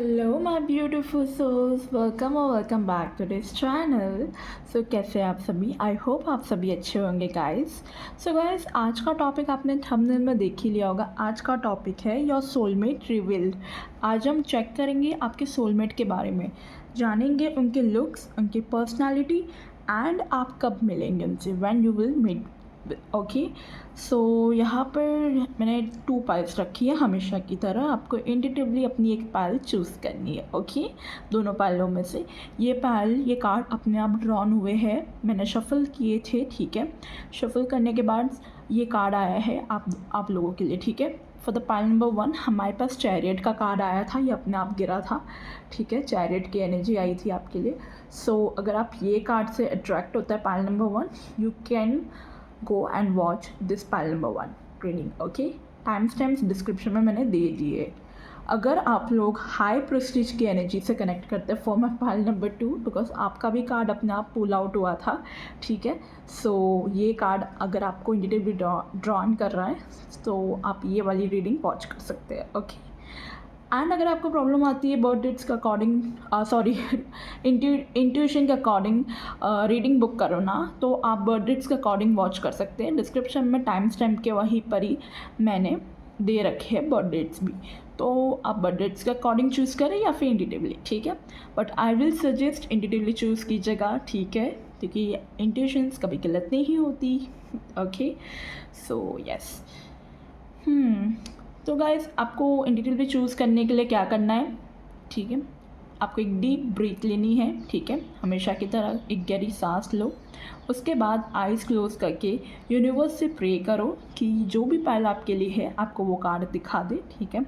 Hello my beautiful souls, welcome और welcome back to this channel. So कैसे हैं आप सभी? आई होप आप सभी अच्छे होंगे गाइस। सो गाइस, आज का टॉपिक आपने थंबनेल में देख ही लिया होगा। आज का टॉपिक है योर सोलमेट रिवील्ड। आज हम चेक करेंगे आपके सोलमेट के बारे में, जानेंगे उनके लुक्स, उनकी पर्सनालिटी एंड आप कब मिलेंगे उनसे, when you will meet. Okay, so यहाँ पर मैंने 2 पाइल्स रखी है। हमेशा की तरह आपको इंडिटिवली अपनी एक पाइल चूज़ करनी है। ओके, दोनों पाइलों में से ये कार्ड अपने आप ड्रॉन हुए हैं, मैंने शफ़ल किए थे। ठीक है, शफ़ल करने के बाद ये कार्ड आया है आप लोगों के लिए। ठीक है, फॉर द पाइल नंबर 1 हमारे पास चैरियट का कार्ड आया था, ये अपने आप गिरा था। ठीक है, चैरियट की एनर्जी आई थी आपके लिए। सो अगर आप ये कार्ड से अट्रैक्ट होता है pile number 1, you can go and watch this pile number 1 training. Okay, time stamps description में मैंने दे दिए। अगर आप लोग हाई प्रेस्टीज की एनर्जी से कनेक्ट करते हैं for my pile number 2, because आपका भी कार्ड अपने आप पुल आउट हुआ था। ठीक है, सो ये कार्ड अगर आपको इंडिटिवली ड्रॉन कर रहा है तो आप ये वाली रीडिंग वॉच कर सकते हैं। ओके, एंड अगर आपको प्रॉब्लम आती है बर्थ डेट्स के अकॉर्डिंग, सॉरी इंट्यूशन के अकॉर्डिंग रीडिंग बुक करो ना, तो आप बर्थ डेट्स के अकॉर्डिंग वॉच कर सकते हैं। डिस्क्रिप्शन में टाइम स्टैम्प के वहीं पर ही मैंने दे रखे हैं बर्थ डेट्स भी, तो आप बर्थ डेट्स के अकॉर्डिंग चूज़ करें या फिर इंडिटिवली। ठीक है, but I will suggest intuitively choose कीजिएगा। ठीक है, क्योंकि इंट्यूशंस कभी गलत नहीं होती। Okay, so yes. तो गाइस, आपको इंडिविजुअली चूज़ करने के लिए क्या करना है? ठीक है, आपको एक डीप ब्रीथ लेनी है। ठीक है, हमेशा की तरह एक गहरी सांस लो। उसके बाद आइज़ क्लोज करके यूनिवर्स से प्रे करो कि जो भी पाइल आपके लिए है आपको वो कार्ड दिखा दे। ठीक है,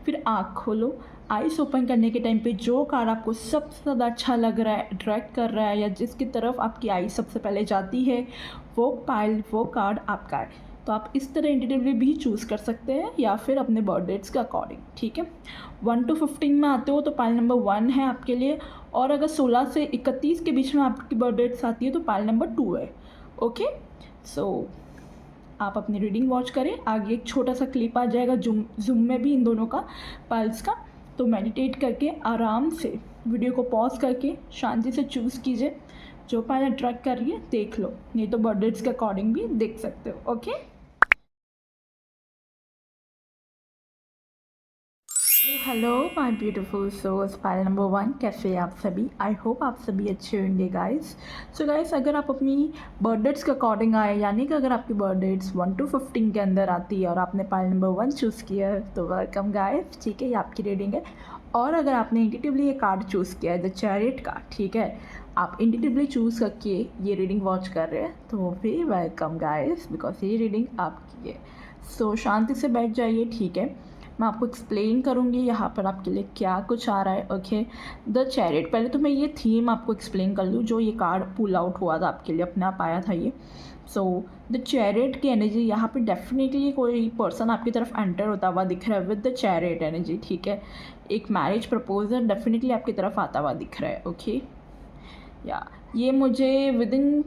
फिर आँख खोलो। आइज़ ओपन करने के टाइम पे जो कार्ड आपको सबसे ज़्यादा अच्छा लग रहा है, अट्रैक्ट कर रहा है, या जिसकी तरफ आपकी आई सबसे पहले जाती है, वो पाइल, वो कार्ड आपका है। तो आप इस तरह इंडिविजुअली भी चूज़ कर सकते हैं या फिर अपने बर्थ डेट्स के अकॉर्डिंग। ठीक है, 1 to 15 में आते हो तो पाइल नंबर 1 है आपके लिए, और अगर 16 से 31 के बीच में आपकी बर्थ डेट्स आती है तो पाइल नंबर 2 है। ओके, सो आप अपनी रीडिंग वॉच करें। आगे एक छोटा सा क्लिप आ जाएगा जूम में भी इन दोनों का, पाइल्स का। तो मेडिटेट करके आराम से वीडियो को पॉज करके शांति से चूज़ कीजिए, जो पाइल अट्रैक्ट कर रही है देख लो, नहीं तो बर्थ डेट्स के अकॉर्डिंग भी देख सकते हो। Okay, hello my beautiful souls, pile number 1, कैसे हैं आप सभी? आई होप आप सभी अच्छे होंगे गाइस। सो गाइस, अगर आप अपनी बर्थ डेट्स के अकॉर्डिंग आए, यानी कि अगर आपकी बर्थ डेट्स 1 to 15 के अंदर आती है और आपने पाइल नंबर 1 चूज़ किया है तो वेलकम गाइस। ठीक है, ये आपकी रीडिंग है। और अगर आपने इंडिटिवली ये कार्ड चूज़ किया है, द चैरियट का, ठीक है, आप इंडिटिवली चूज़ करके ये रीडिंग वॉच कर रहे हैं तो भी वेलकम गाइस, बिकॉज ये रीडिंग आपकी है। सो शांति से बैठ जाइए। ठीक है, मैं आपको एक्सप्लेन करूँगी यहाँ पर आपके लिए क्या कुछ आ रहा है। ओके, द चैरियट, पहले तो मैं ये थीम आपको एक्सप्लेन कर लूँ। जो ये कार्ड पुल आउट हुआ था आपके लिए, अपने आप आया था ये। सो द चैरियट की एनर्जी यहाँ पे डेफिनेटली कोई पर्सन आपकी तरफ एंटर होता हुआ दिख रहा है विद द चैरियट एनर्जी। ठीक है, एक मैरिज प्रपोजल डेफिनेटली आपकी तरफ आता हुआ दिख रहा है। ओके, या ये मुझे विदिन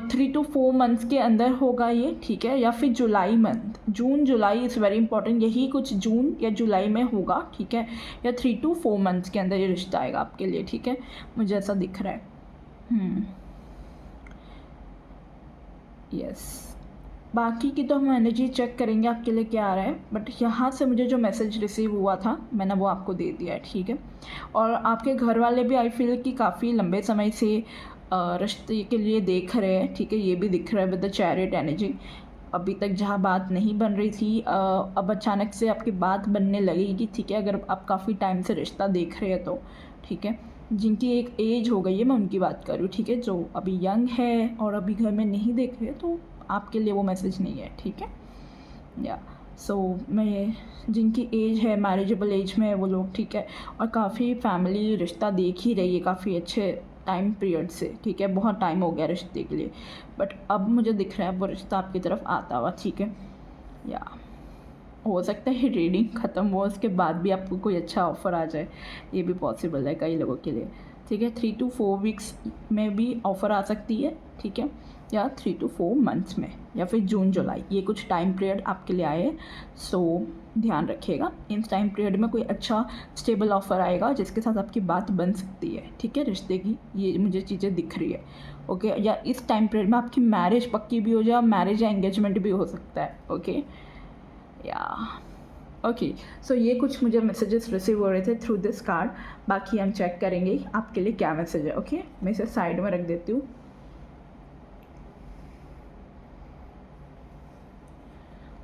3 to 4 मंथ्स के अंदर होगा ये। ठीक है, या फिर July month, June July is very important, यही कुछ जून या जुलाई में होगा। ठीक है, या 3 to 4 मंथ्स के अंदर ये रिश्ता आएगा आपके लिए। ठीक है, मुझे ऐसा दिख रहा है। यस, बाकी की तो हम एनर्जी चेक करेंगे आपके लिए क्या आ रहा है, बट यहाँ से मुझे जो मैसेज रिसीव हुआ था मैंने वो आपको दे दिया है। ठीक है, और आपके घर वाले भी आई फील कि काफ़ी लंबे समय से रिश्ते के लिए देख रहे हैं। ठीक है, ये भी दिख रहा है विद द चैरियट एनर्जी। अभी तक जहाँ बात नहीं बन रही थी, अब अचानक से आपकी बात बनने लगेगी। ठीक है, अगर आप काफ़ी टाइम से रिश्ता देख रहे हैं तो। ठीक है, जिनकी एक एज हो गई है मैं उनकी बात कर रही हूँ। ठीक है, जो अभी यंग है और अभी घर में नहीं देख रहे तो आपके लिए वो मैसेज नहीं है। ठीक है, या सो मैं, जिनकी एज है मैरिजेबल एज में है वो लोग। ठीक है, और काफ़ी फैमिली रिश्ता देख ही रही है काफ़ी अच्छे टाइम पीरियड से। ठीक है, बहुत टाइम हो गया रिश्ते के लिए, बट अब मुझे दिख रहा है वो रिश्ता आपकी तरफ आता हुआ। ठीक है, या हो सकता है रीडिंग ख़त्म हो उसके बाद भी आपको कोई अच्छा ऑफ़र आ जाए, ये भी पॉसिबल है कई लोगों के लिए। ठीक है, 3 to 4 वीक्स में भी ऑफ़र आ सकती है, ठीक है, या 3 to 4 मंथ्स में, या फिर जून जुलाई, ये कुछ टाइम पीरियड आपके लिए आए। सो ध्यान रखिएगा, इस टाइम पीरियड में कोई अच्छा स्टेबल ऑफ़र आएगा जिसके साथ आपकी बात बन सकती है, ठीक है, रिश्ते की, ये मुझे चीज़ें दिख रही है। ओके, या इस टाइम पीरियड में आपकी मैरिज पक्की भी हो जाए, मैरिज या एंगेजमेंट भी हो सकता है। ओके, या ओके, सो ये कुछ मुझे मैसेजेस रिसीव हो रहे थे थ्रू दिस कार्ड। बाकी हम चेक करेंगे आपके लिए क्या मैसेज है। ओके, मैं इसे साइड में रख देती हूँ।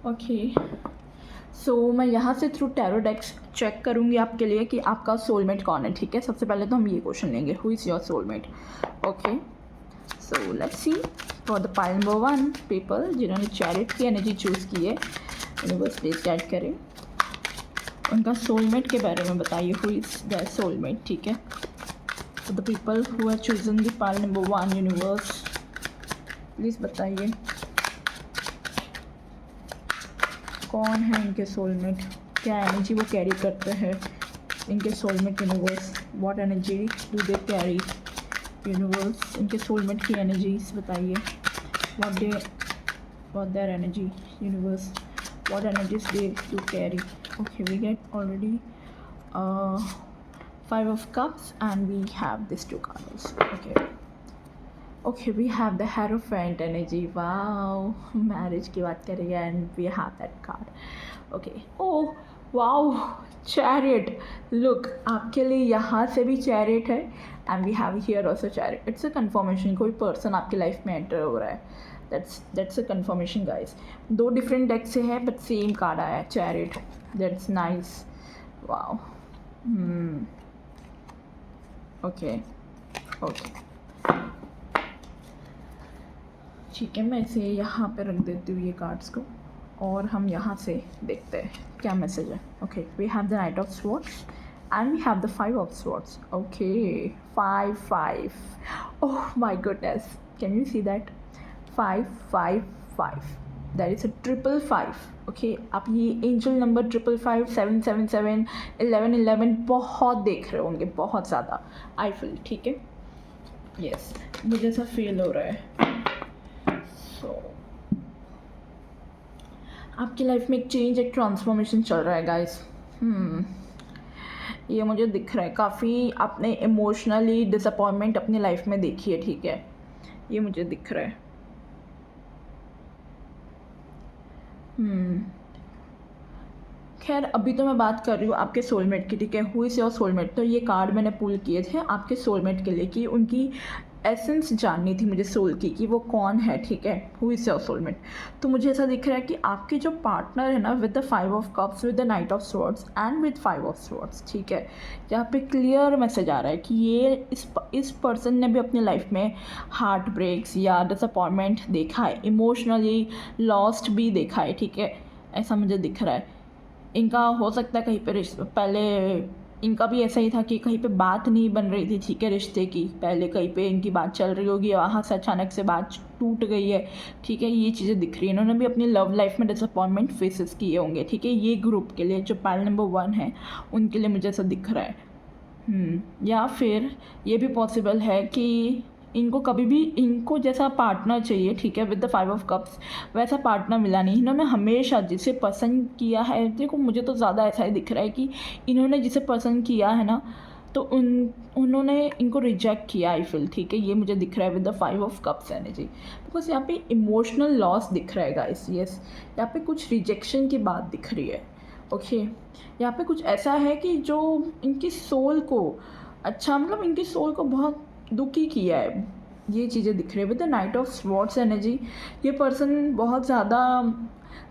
ओके, सो मैं यहाँ से थ्रू टैरो डेक्स चेक करूँगी आपके लिए कि आपका सोलमेट कौन है, ठीक है। सबसे पहले तो हम ये क्वेश्चन लेंगे, who is your soulmate. Okay, so let's C for the pile number 1 people जिन्होंने चैरिट की एनर्जी चूज़ की है, यूनिवर्स प्लीज गाइड करें, उनका सोलमेट के बारे में बताइए, हु इज़ द सोलमेट, ठीक है। For the people who have chosen the pile number 1 universe please बताइए कौन है इनके सोलमेट, क्या एनर्जी वो कैरी करते हैं, इनके soulmate universe, what energy do they carry universe, इनके सोलमेट की एनर्जीज बताइए, what their energy universe, what energies they do carry. Okay, we get already 5 of cups and we have these 2 cards. Okay, we have the Hierophant energy. Wow, marriage की बात करेंगे and we have that card. Okay, oh wow, chariot. Look, आपके लिए यहाँ से भी chariot है and we have here also chariot. It's a confirmation, कोई person आपकी लाइफ में enter हो रहा है. That's a confirmation, guys. 2 different decks से है but same card आया है, chariot. That's nice. Wow. Okay. ठीक है, मैं इसे यहाँ पे रख देती हूँ ये कार्ड्स को, और हम यहाँ से देखते हैं क्या मैसेज है। Okay, we have the knight of swords and we have the 5 of swords. Okay, 5 oh my goodness, can you see that, 5 that is a 555. Okay, आप ये एंजल नंबर 555, 777, 1111 बहुत देख रहे होंगे, बहुत ज़्यादा आई फील, ठीक है। यस, मुझे ऐसा फील हो रहा है। सो आपकी लाइफ में एक चेंज, एक ट्रांसफॉर्मेशन चल रहा है गाइस। ये मुझे दिख रहा है, काफ़ी आपने इमोशनली डिसअपॉइंटमेंट अपनी लाइफ में देखी है, ठीक है, ये मुझे दिख रहा है। खैर, अभी तो मैं बात कर रही हूँ आपके सोलमेट की, ठीक है, हु इज़ योर सोलमेट। तो ये कार्ड मैंने पुल किए थे आपके सोलमेट के लिए कि उनकी एसेंस जाननी थी मुझे सोल की, कि वो कौन है, ठीक है, हु इज़ योर सोलमेट। तो मुझे ऐसा दिख रहा है कि आपके जो पार्टनर है ना, with the 5 of cups, with the knight of swords and with 5 of swords, ठीक है, यहाँ पे क्लियर मैसेज आ रहा है कि ये इस पर्सन ने भी अपनी लाइफ में हार्ट ब्रेक्स या डिसअपॉइंटमेंट देखा है, इमोशनली लॉस्ट भी देखा है, ठीक है, ऐसा मुझे दिख रहा है। इनका हो सकता है कहीं पे पहले इनका भी ऐसा ही था कि कहीं पे बात नहीं बन रही थी, ठीक है, रिश्ते की, पहले कहीं पे इनकी बात चल रही होगी, वहाँ से अचानक से बात टूट गई है, ठीक है, ये चीज़ें दिख रही है। इन्होंने भी अपनी लव लाइफ में डिसअपॉइंटमेंट फेसेस किए होंगे, ठीक है, ये ग्रुप के लिए जो पाइल नंबर 1 है उनके लिए मुझे ऐसा दिख रहा है। या फिर ये भी पॉसिबल है कि इनको कभी भी इनको जैसा पार्टनर चाहिए, ठीक है, विद द 5 of cups, वैसा पार्टनर मिला नहीं। इन्होंने हमेशा जिसे पसंद किया है, देखो मुझे तो ज़्यादा ऐसा ही दिख रहा है कि इन्होंने जिसे पसंद किया है ना, तो उन्होंने इनको रिजेक्ट किया, आई फील, ठीक है, ये मुझे दिख रहा है with the 5 of cups energy. Because यहाँ पे इमोशनल लॉस दिख रहा है गाइस, यस, यहाँ पे कुछ रिजेक्शन की बात दिख रही है। ओके, यहाँ पे कुछ ऐसा है कि जो इनकी सोल को, अच्छा मतलब इनकी सोल को बहुत दुखी किया है, ये चीज़ें दिख रही है with the knight of swords energy. ये पर्सन बहुत ज़्यादा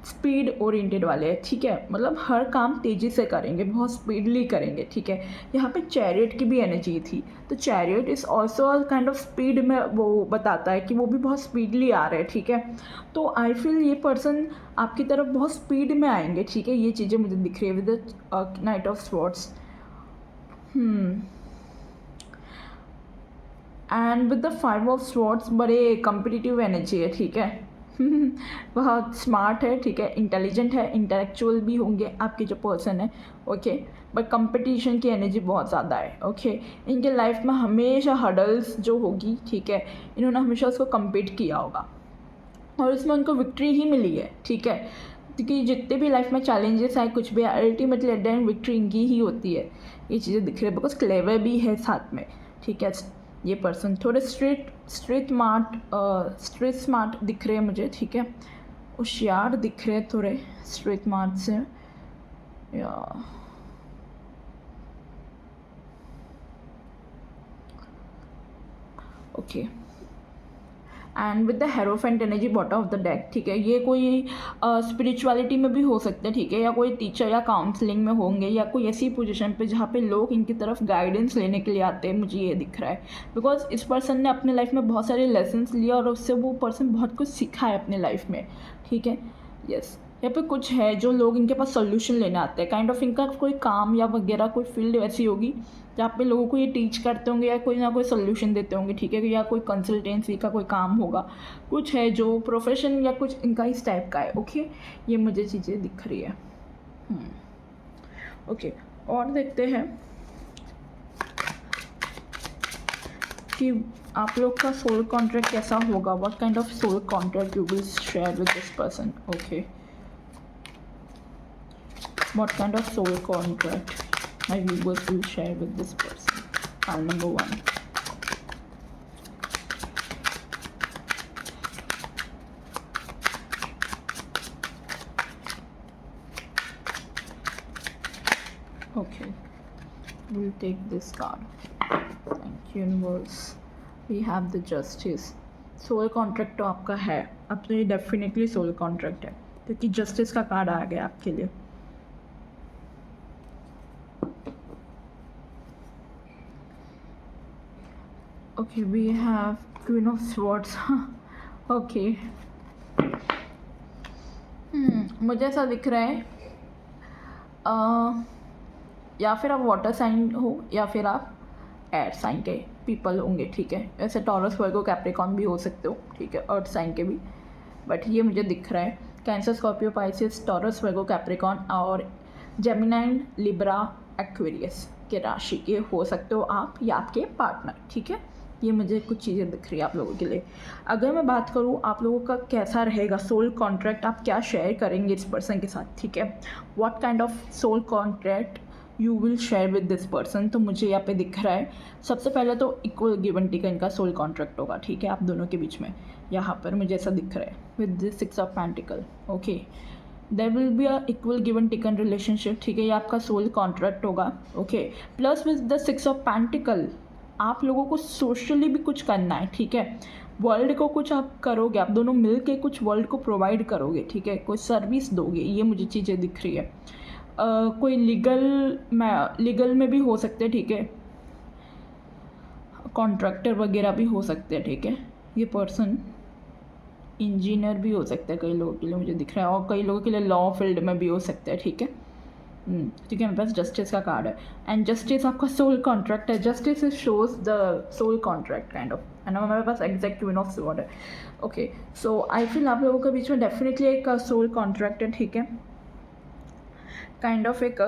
स्पीड ओरिएंटेड वाले हैं, ठीक है, मतलब हर काम तेज़ी से करेंगे, बहुत स्पीडली करेंगे, ठीक है। यहाँ पे चैरियट की भी एनर्जी थी, तो chariot is also a kind of speed में वो बताता है कि वो भी बहुत स्पीडली आ रहे हैं, ठीक है। तो आई फील ये पर्सन आपकी तरफ बहुत स्पीड में आएंगे, ठीक है, ये चीज़ें मुझे दिख रही है with the knight of swords. And with the 5 of swords बड़े कम्पिटिटिव एनर्जी है, ठीक है, बहुत स्मार्ट है, ठीक है, इंटेलिजेंट है, इंटेलेक्चुअल भी होंगे आपके जो पर्सन है। ओके, बट कंपटीशन की एनर्जी बहुत ज़्यादा है। ओके, इनके लाइफ में हमेशा हर्डल्स जो होगी, ठीक है, इन्होंने हमेशा उसको कम्पीट किया होगा और उसमें उनको विक्ट्री ही मिली है। ठीक है, क्योंकि जितने भी लाइफ में चैलेंजेस आए, कुछ भी, ultimately at the end victory इनकी ही होती है। ये चीज़ें दिख रही है बिकॉज क्लेवर भी है साथ में। ठीक है, ये पर्सन थोड़े स्ट्रीट स्मार्ट दिख रहे हैं मुझे। ठीक है, होशियार दिख रहे हैं थोड़े स्ट्रीट स्मार्ट से, या okay. And with the hierophant energy bottom of the deck. ठीक है, ये कोई स्पिरिचुअलिटी में भी हो सकते हैं। ठीक है, या कोई टीचर या काउंसलिंग में होंगे, या कोई ऐसी पोजीशन पे जहाँ पे लोग इनकी तरफ गाइडेंस लेने के लिए आते हैं, मुझे ये दिख रहा है। बिकॉज इस पर्सन ने अपने लाइफ में बहुत सारे लेसन्स लिए और उससे वो पर्सन बहुत कुछ सीखा है अपने लाइफ में। ठीक है, यस, यहाँ पे कुछ है जो लोग इनके पास सोल्यूशन लेने आते हैं। काइंड ऑफ इनका कोई काम या वगैरह कोई फील्ड ऐसी होगी जहाँ पे लोगों को ये टीच करते होंगे या कोई ना कोई सोल्यूशन देते होंगे। ठीक है, या कोई कंसल्टेंसी का कोई काम होगा, कुछ है जो प्रोफेशन या कुछ इनका इस टाइप का है। ओके, ये मुझे चीज़ें दिख रही है। ओके, और देखते हैं कि आप लोग का सोल कॉन्ट्रैक्ट कैसा होगा। What kind of soul contract you will share with this person. Okay, what kind of soul contract my viewers will share with this person. File number 1. Okay, we'll take this card. Thank you, universe. We have the justice. Soul contract तो आपका है, अब तो ये definitely soul contract है क्योंकि justice का card आ गया आपके लिए। Okay, we have Queen of Swords. Okay. मुझे ऐसा दिख रहा है या फिर आप वाटर साइन हो या फिर आप एयर साइन के पीपल होंगे। ठीक है, वैसे टॉरस, वर्गो, कैप्रिकॉन भी हो सकते हो। ठीक है, अर्थ साइन के भी, बट ये मुझे दिख रहा है कैंसर, स्कॉर्पियो, पाइसेस, टॉरस, वर्गो, कैप्रिकॉन और जेमिनाई, लिब्रा, एक्वेरियस के राशि के हो सकते हो आप या आपके पार्टनर। ठीक है, ये मुझे कुछ चीज़ें दिख रही है आप लोगों के लिए। अगर मैं बात करूँ आप लोगों का कैसा रहेगा सोल कॉन्ट्रैक्ट, आप क्या शेयर करेंगे इस पर्सन के साथ। ठीक है, what kind of soul contract you will share with this person, तो मुझे यहाँ पे दिख रहा है सबसे पहले तो इक्वल गिव एंड टेक इनका सोल कॉन्ट्रैक्ट होगा। ठीक है, आप दोनों के बीच में यहाँ पर मुझे ऐसा दिख रहा है with this 6 of pentacle. Okay, there will be a equal give and taken relationship. ठीक है, ये आपका सोल कॉन्ट्रैक्ट होगा। Okay, plus with the 6 of pentacle आप लोगों को सोशली भी कुछ करना है। ठीक है, वर्ल्ड को कुछ आप करोगे, आप दोनों मिल के कुछ वर्ल्ड को प्रोवाइड करोगे। ठीक है, कोई सर्विस दोगे, ये मुझे चीज़ें दिख रही है। कोई लीगल में भी हो सकते हैं। ठीक है, कॉन्ट्रैक्टर वगैरह भी हो सकते हैं। ठीक है, ये पर्सन इंजीनियर भी हो सकता है कई लोगों के लिए मुझे दिख रहा है, और कई लोगों के लिए लॉ फील्ड में भी हो सकता है। ठीक है, ठीक है, मेरे पास जस्टिस का कार्ड है एंड जस्टिस आपका सोल कॉन्ट्रैक्ट है। Justice shows the soul contract kind of, and मेरे पास एग्जैक्ट क्वीन ऑफ स्वॉर्ड है। ओके, सो आई फील आप लोगों के बीच में डेफिनेटली एक सोल कॉन्ट्रैक्ट है। ठीक है, काइंड ऑफ एक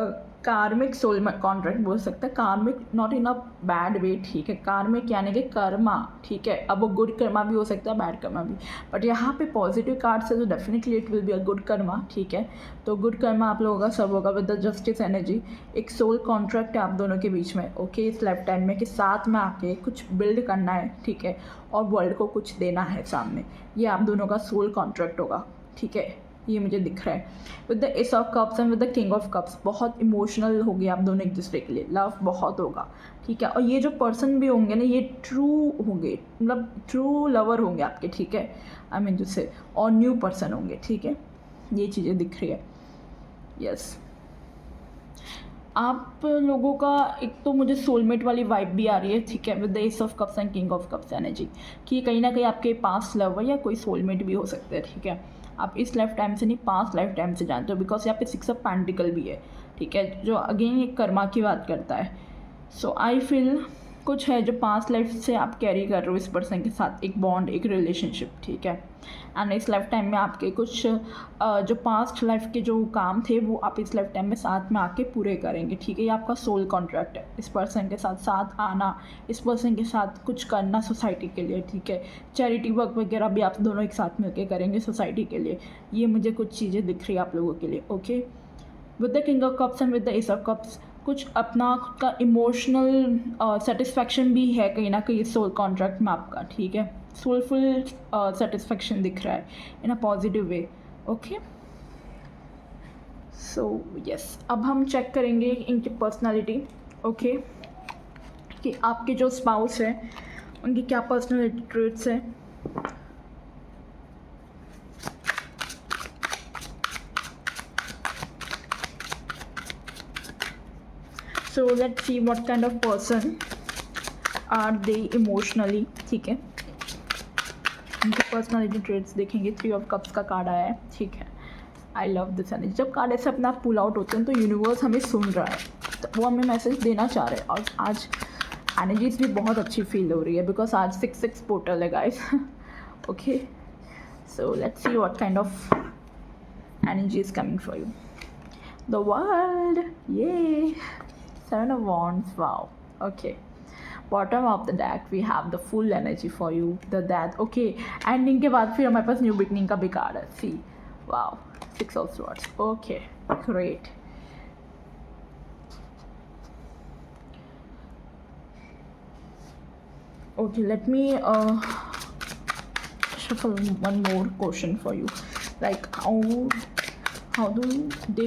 कार्मिक सोल कॉन्ट्रैक्ट बोल सकते हैं। कार्मिक not in a bad way. ठीक है, कार्मिक यानी कि कर्मा। ठीक है, अब वो गुड कर्मा भी हो सकता है, बैड कर्मा भी, बट यहाँ पे पॉजिटिव कार्ड से तो definitely it will be a good Karma. ठीक है, तो गुड कर्मा आप लोगों का सब होगा विद द जस्टिस एनर्जी। एक सोल कॉन्ट्रैक्ट है आप दोनों के बीच में। ओके, इस लाइफ टाइम में कि साथ में आके कुछ बिल्ड करना है। ठीक है, और वर्ल्ड को कुछ देना है सामने, ये आप दोनों का सोल कॉन्ट्रैक्ट होगा। ठीक है, ये मुझे दिख रहा है with the S of cups and with the king of cups. बहुत इमोशनल हो गए आप दोनों एक दूसरे के लिए, लव बहुत होगा। ठीक है, और ये जो पर्सन भी होंगे ना, ये ट्रू होंगे, मतलब ट्रू लवर होंगे आपके। ठीक है, आई मीन जिससे और न्यू पर्सन होंगे। ठीक है, ये चीज़ें दिख रही है। यस, आप लोगों का एक तो मुझे सोलमेट वाली वाइब भी आ रही है। ठीक है, with the S of cups and king of cups energy, कि कहीं ना कहीं आपके पास लवर या कोई सोलमेट भी हो सकते हैं। ठीक है, आप इस लाइफ टाइम से नहीं पास्ट लाइफ टाइम से जानते हो, बिकॉज यहाँ पे 6 ऑफ पेंटिकल भी है। ठीक है, जो अगेन एक कर्मा की बात करता है। सो आई फील कुछ है जो पास्ट लाइफ से आप कैरी कर रहे हो इस पर्सन के साथ, एक बॉन्ड, एक रिलेशनशिप, ठीक है। एंड इस लाइफ टाइम में आपके कुछ जो पास्ट लाइफ के जो काम थे वो आप इस लाइफ टाइम में साथ में आके पूरे करेंगे, ठीक है। ये आपका सोल कॉन्ट्रैक्ट है, इस पर्सन के साथ साथ आना, इस पर्सन के साथ कुछ करना सोसाइटी के लिए, ठीक है। चैरिटी वर्क वगैरह भी आप दोनों एक साथ मिलकर करेंगे सोसाइटी के लिए। ये मुझे कुछ चीज़ें दिख रही है आप लोगों के लिए, okay. With the king of cups and with the S of cups कुछ अपना खुद का इमोशनल सेटिस्फैक्शन भी है कहीं ना कहीं सोल कॉन्ट्रैक्ट में आपका, ठीक है। सोलफुल सेटिस्फैक्शन दिख रहा है in a positive way, okay. So yes, अब हम चेक करेंगे इनकी पर्सनालिटी, ओके, कि आपके जो स्पाउस है उनकी क्या पर्सनालिटी ट्रेट्स है। So let's see what kind of person are they emotionally, ठीक है। उनके पर्सनालिटी ट्रेट्स देखेंगे। 3 ऑफ कप्स का कार्ड आया है, ठीक है। आई लव दिस एनर्जी। जब कार्ड ऐसे अपना पुल आउट होते हैं तो यूनिवर्स हमें सुन रहा है, तो वो हमें मैसेज देना चाह रहे हैं। और आज एनर्जीज भी बहुत अच्छी फील हो रही है बिकॉज आज 6-6 पोर्टल है guys, okay. So let's see what kind of energy is coming for you. The world, ये 7 of Wands, wow, okay. Bottom of the deck we have the full energy for you, the death, okay. Ending के बाद फिर हमारे पास new beginning का भी card है, see, wow, 6 of Swords, okay, great. Okay, let me shuffle one more question for you, like how do they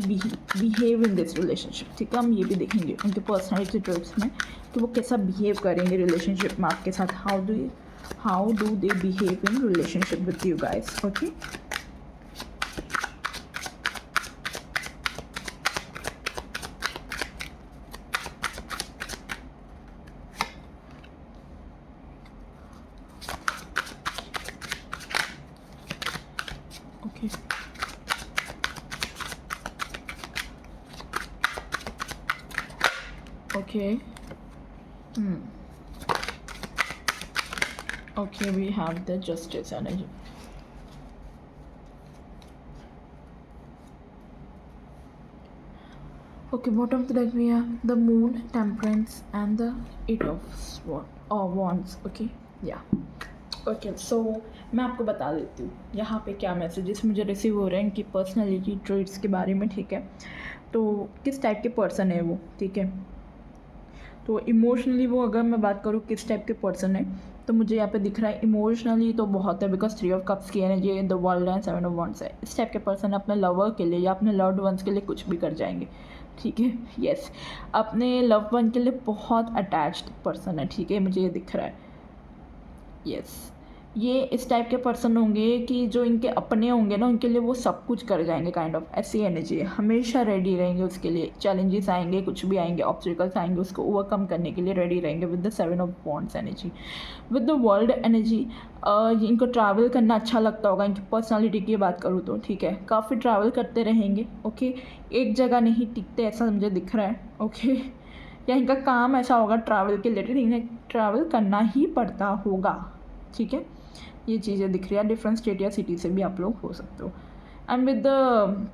behave in this relationship, ठीक है। हम ये भी देखेंगे उनके पर्सनैलिटी ट्रेट्स में कि वो कैसा बिहेव करेंगे रिलेशनशिप में आपके साथ। How do they behave in relationship with you guys, okay. Okay, okay. Okay, we have the justice energy. Okay, bottom of the deck we have the moon, temperance and the 8 of wands, okay, yeah, okay. So मैं आपको बता देती हूँ यहाँ पे क्या messages मुझे receive हो रहे हैं इनकी पर्सनैलिटी ट्रेट्स के बारे में, ठीक है। तो किस टाइप के पर्सन है वो, ठीक है। तो इमोशनली वो, अगर मैं बात करूँ किस टाइप के पर्सन है, तो मुझे यहाँ पे दिख रहा है इमोशनली तो बहुत है बिकॉज 3 ऑफ कप्स की energy, the world and 7 of wands है। इस टाइप के पर्सन अपने लवर के लिए या अपने लव्ड वंस के लिए कुछ भी कर जाएंगे, ठीक है। यस, अपने लव वन के लिए बहुत अटैच्ड पर्सन है, ठीक है, मुझे ये दिख रहा है। यस, ये इस टाइप के पर्सन होंगे कि जो इनके अपने होंगे ना उनके लिए वो सब कुछ कर जाएंगे, काइंड ऑफ ऐसी एनर्जी है। हमेशा रेडी रहेंगे उसके लिए, चैलेंजेस आएंगे, कुछ भी आएंगे, ऑब्स्टिकल्स आएंगे, उसको ओवरकम करने के लिए रेडी रहेंगे with the 7 of wands energy. With the world energy इनको ट्रैवल करना अच्छा लगता होगा। इनकी पर्सनालिटी की बात करूँ तो, ठीक है, काफ़ी ट्रैवल करते रहेंगे, ओके। एक जगह नहीं टिकते ऐसा मुझे दिख रहा है, ओके। या इनका काम ऐसा होगा ट्रैवल के रिलेटेड, इन्हें ट्रैवल करना ही पड़ता होगा, ठीक है। ये चीज़ें दिख रही है, डिफरेंट स्टेट या सिटी से भी आप लोग हो सकते हो। And with the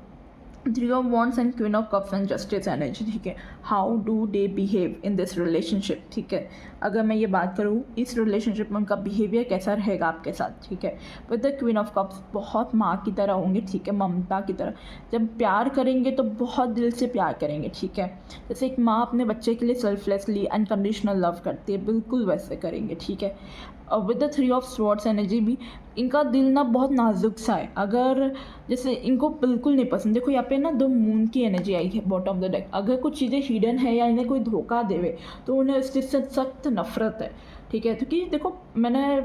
3 of wands and queen of cups and justice energy, ठीक है। How do they behave in this relationship, ठीक है। अगर मैं ये बात करूँ इस रिलेशनशिप में उनका बिहेवियर कैसा रहेगा आपके साथ, ठीक है। With the queen of cups बहुत माँ की तरह होंगे, ठीक है, ममता की तरह। जब प्यार करेंगे तो बहुत दिल से प्यार करेंगे, ठीक है। जैसे एक माँ अपने बच्चे के लिए सेल्फलेसली अनकंडीशनल लव करती है, बिल्कुल वैसे करेंगे, ठीक है। और with the 3 of swords energy भी इनका दिल ना बहुत नाजुक सा है। अगर जैसे इनको बिल्कुल नहीं पसंद, देखो यहाँ पे ना 2 मून की एनर्जी आई है बॉटम ऑफ द डेक। अगर कुछ चीज़ें हिडन है या इन्हें कोई धोखा देवे तो उन्हें उस चीज़ से सख्त नफरत है, ठीक है। क्योंकि देखो मैंने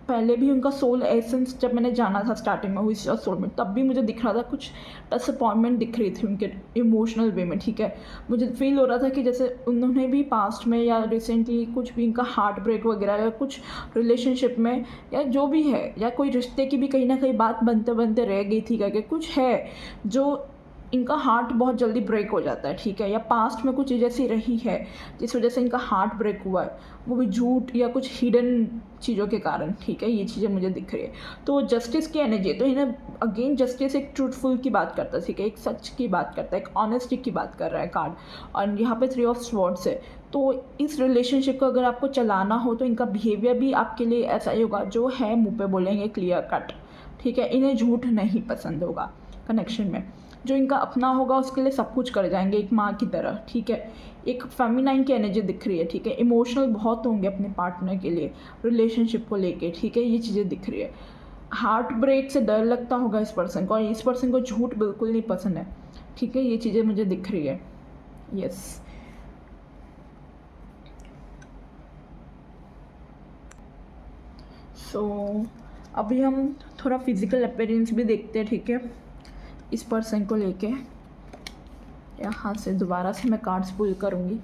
पहले भी उनका सोल एसेंस जब मैंने जाना था स्टार्टिंग में हुई सोल में, तब भी मुझे दिख रहा था कुछ डिसअपॉइंटमेंट दिख रही थी उनके इमोशनल वे में, ठीक है। मुझे फील हो रहा था कि जैसे उन्होंने भी पास्ट में या रिसेंटली कुछ भी इनका हार्ट ब्रेक वगैरह या कुछ रिलेशनशिप में या जो भी है या कोई रिश्ते की भी कहीं ना कहीं बात बनते बनते रह गई थी, करके कुछ है जो इनका हार्ट बहुत जल्दी ब्रेक हो जाता है, ठीक है, या पास्ट में कुछ चीज़ ऐसी रही है जिस वजह से इनका हार्ट ब्रेक हुआ है, वो भी झूठ या कुछ हिडन चीज़ों के कारण, ठीक है, ये चीज़ें मुझे दिख रही है। तो जस्टिस की एनर्जी है, तो इन्हें अगेन जस्टिस एक ट्रूथफुल की बात करता है, ठीक है, एक सच की बात करता है, एक ऑनेस्टी की बात कर रहा है कार्ड। और यहाँ पे 3 ऑफ स्वॉर्ड्स है। तो इस रिलेशनशिप को अगर आपको चलाना हो तो इनका बिहेवियर भी आपके लिए ऐसा ही होगा जो है मुँह पे बोलेंगे क्लियर कट, ठीक है, इन्हें झूठ नहीं पसंद होगा कनेक्शन में। जो इनका अपना होगा उसके लिए सब कुछ कर जाएंगे एक माँ की तरह, ठीक है। एक फेमिनाइन की एनर्जी दिख रही है, ठीक है, इमोशनल बहुत होंगे अपने पार्टनर के लिए, रिलेशनशिप को लेके, ठीक है, ये चीज़ें दिख रही है। हार्ट ब्रेक से डर लगता होगा इस पर्सन को, और इस पर्सन को झूठ बिल्कुल नहीं पसंद है, ठीक है, ये चीज़ें मुझे दिख रही है। यस, सो अभी हम थोड़ा फिजिकल अपीयरेंस भी देखते हैं, ठीक है, इस पर्सन को लेके। यहाँ से दोबारा से मैं कार्ड्स पुल करूँगी।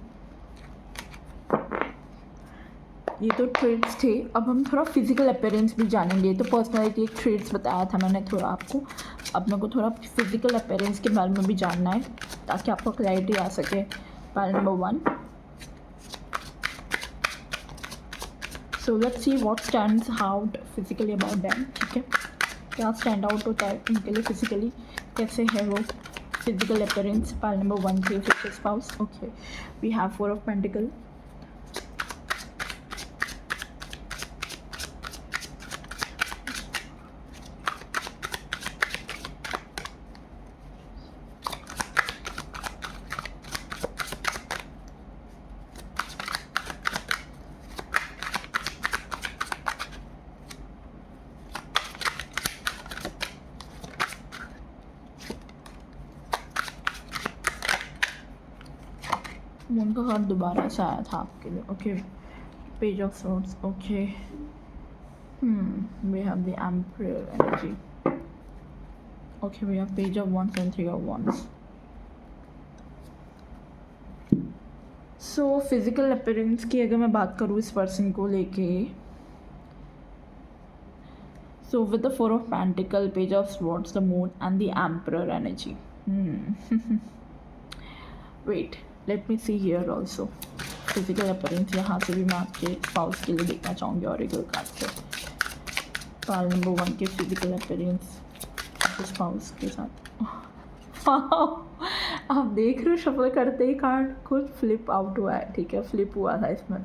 ये तो ट्रेड्स थे, अब हम थोड़ा फिजिकल अपीयरेंस भी जानेंगे। तो पर्सनालिटी एक ट्रेड्स बताया था मैंने थोड़ा आपको, अब मेरे को थोड़ा फिजिकल अपीयरेंस के बारे में भी जानना है ताकि आपको क्लैरिटी आ सके। Pile number 1, so let's see what stands out physically about them, ठीक है, क्या स्टैंड आउट होता है उनके लिए फिजिकली, कैसे है वो फिजिकल अपीयरेंस। पाइल नंबर 1 के future spouse. Okay, we have 4 of pentacle, moon का कार्ड दोबारा से आया था आपके लिए। Okay, page of swords. Okay, we have the Emperor energy. Okay, we have page of wands and 3 of wands. So physical appearance की अगर मैं बात करूँ इस पर्सन को लेके, so with the 4 of Pentacle, page of swords, the moon and the Emperor energy. Wait, let me see here also. Physical appearance यहाँ से भी मैं आपके स्पाउस के लिए देखना चाहूँगी ऑरेकल कार्ड से। पाइल नंबर 1 के फिजिकल अपीयरेंस स्पाउस के साथ। आप देख रहे हो शफल करते ही कार्ड खुद फ्लिप आउट हुआ है, ठीक है, फ्लिप हुआ था इसमें।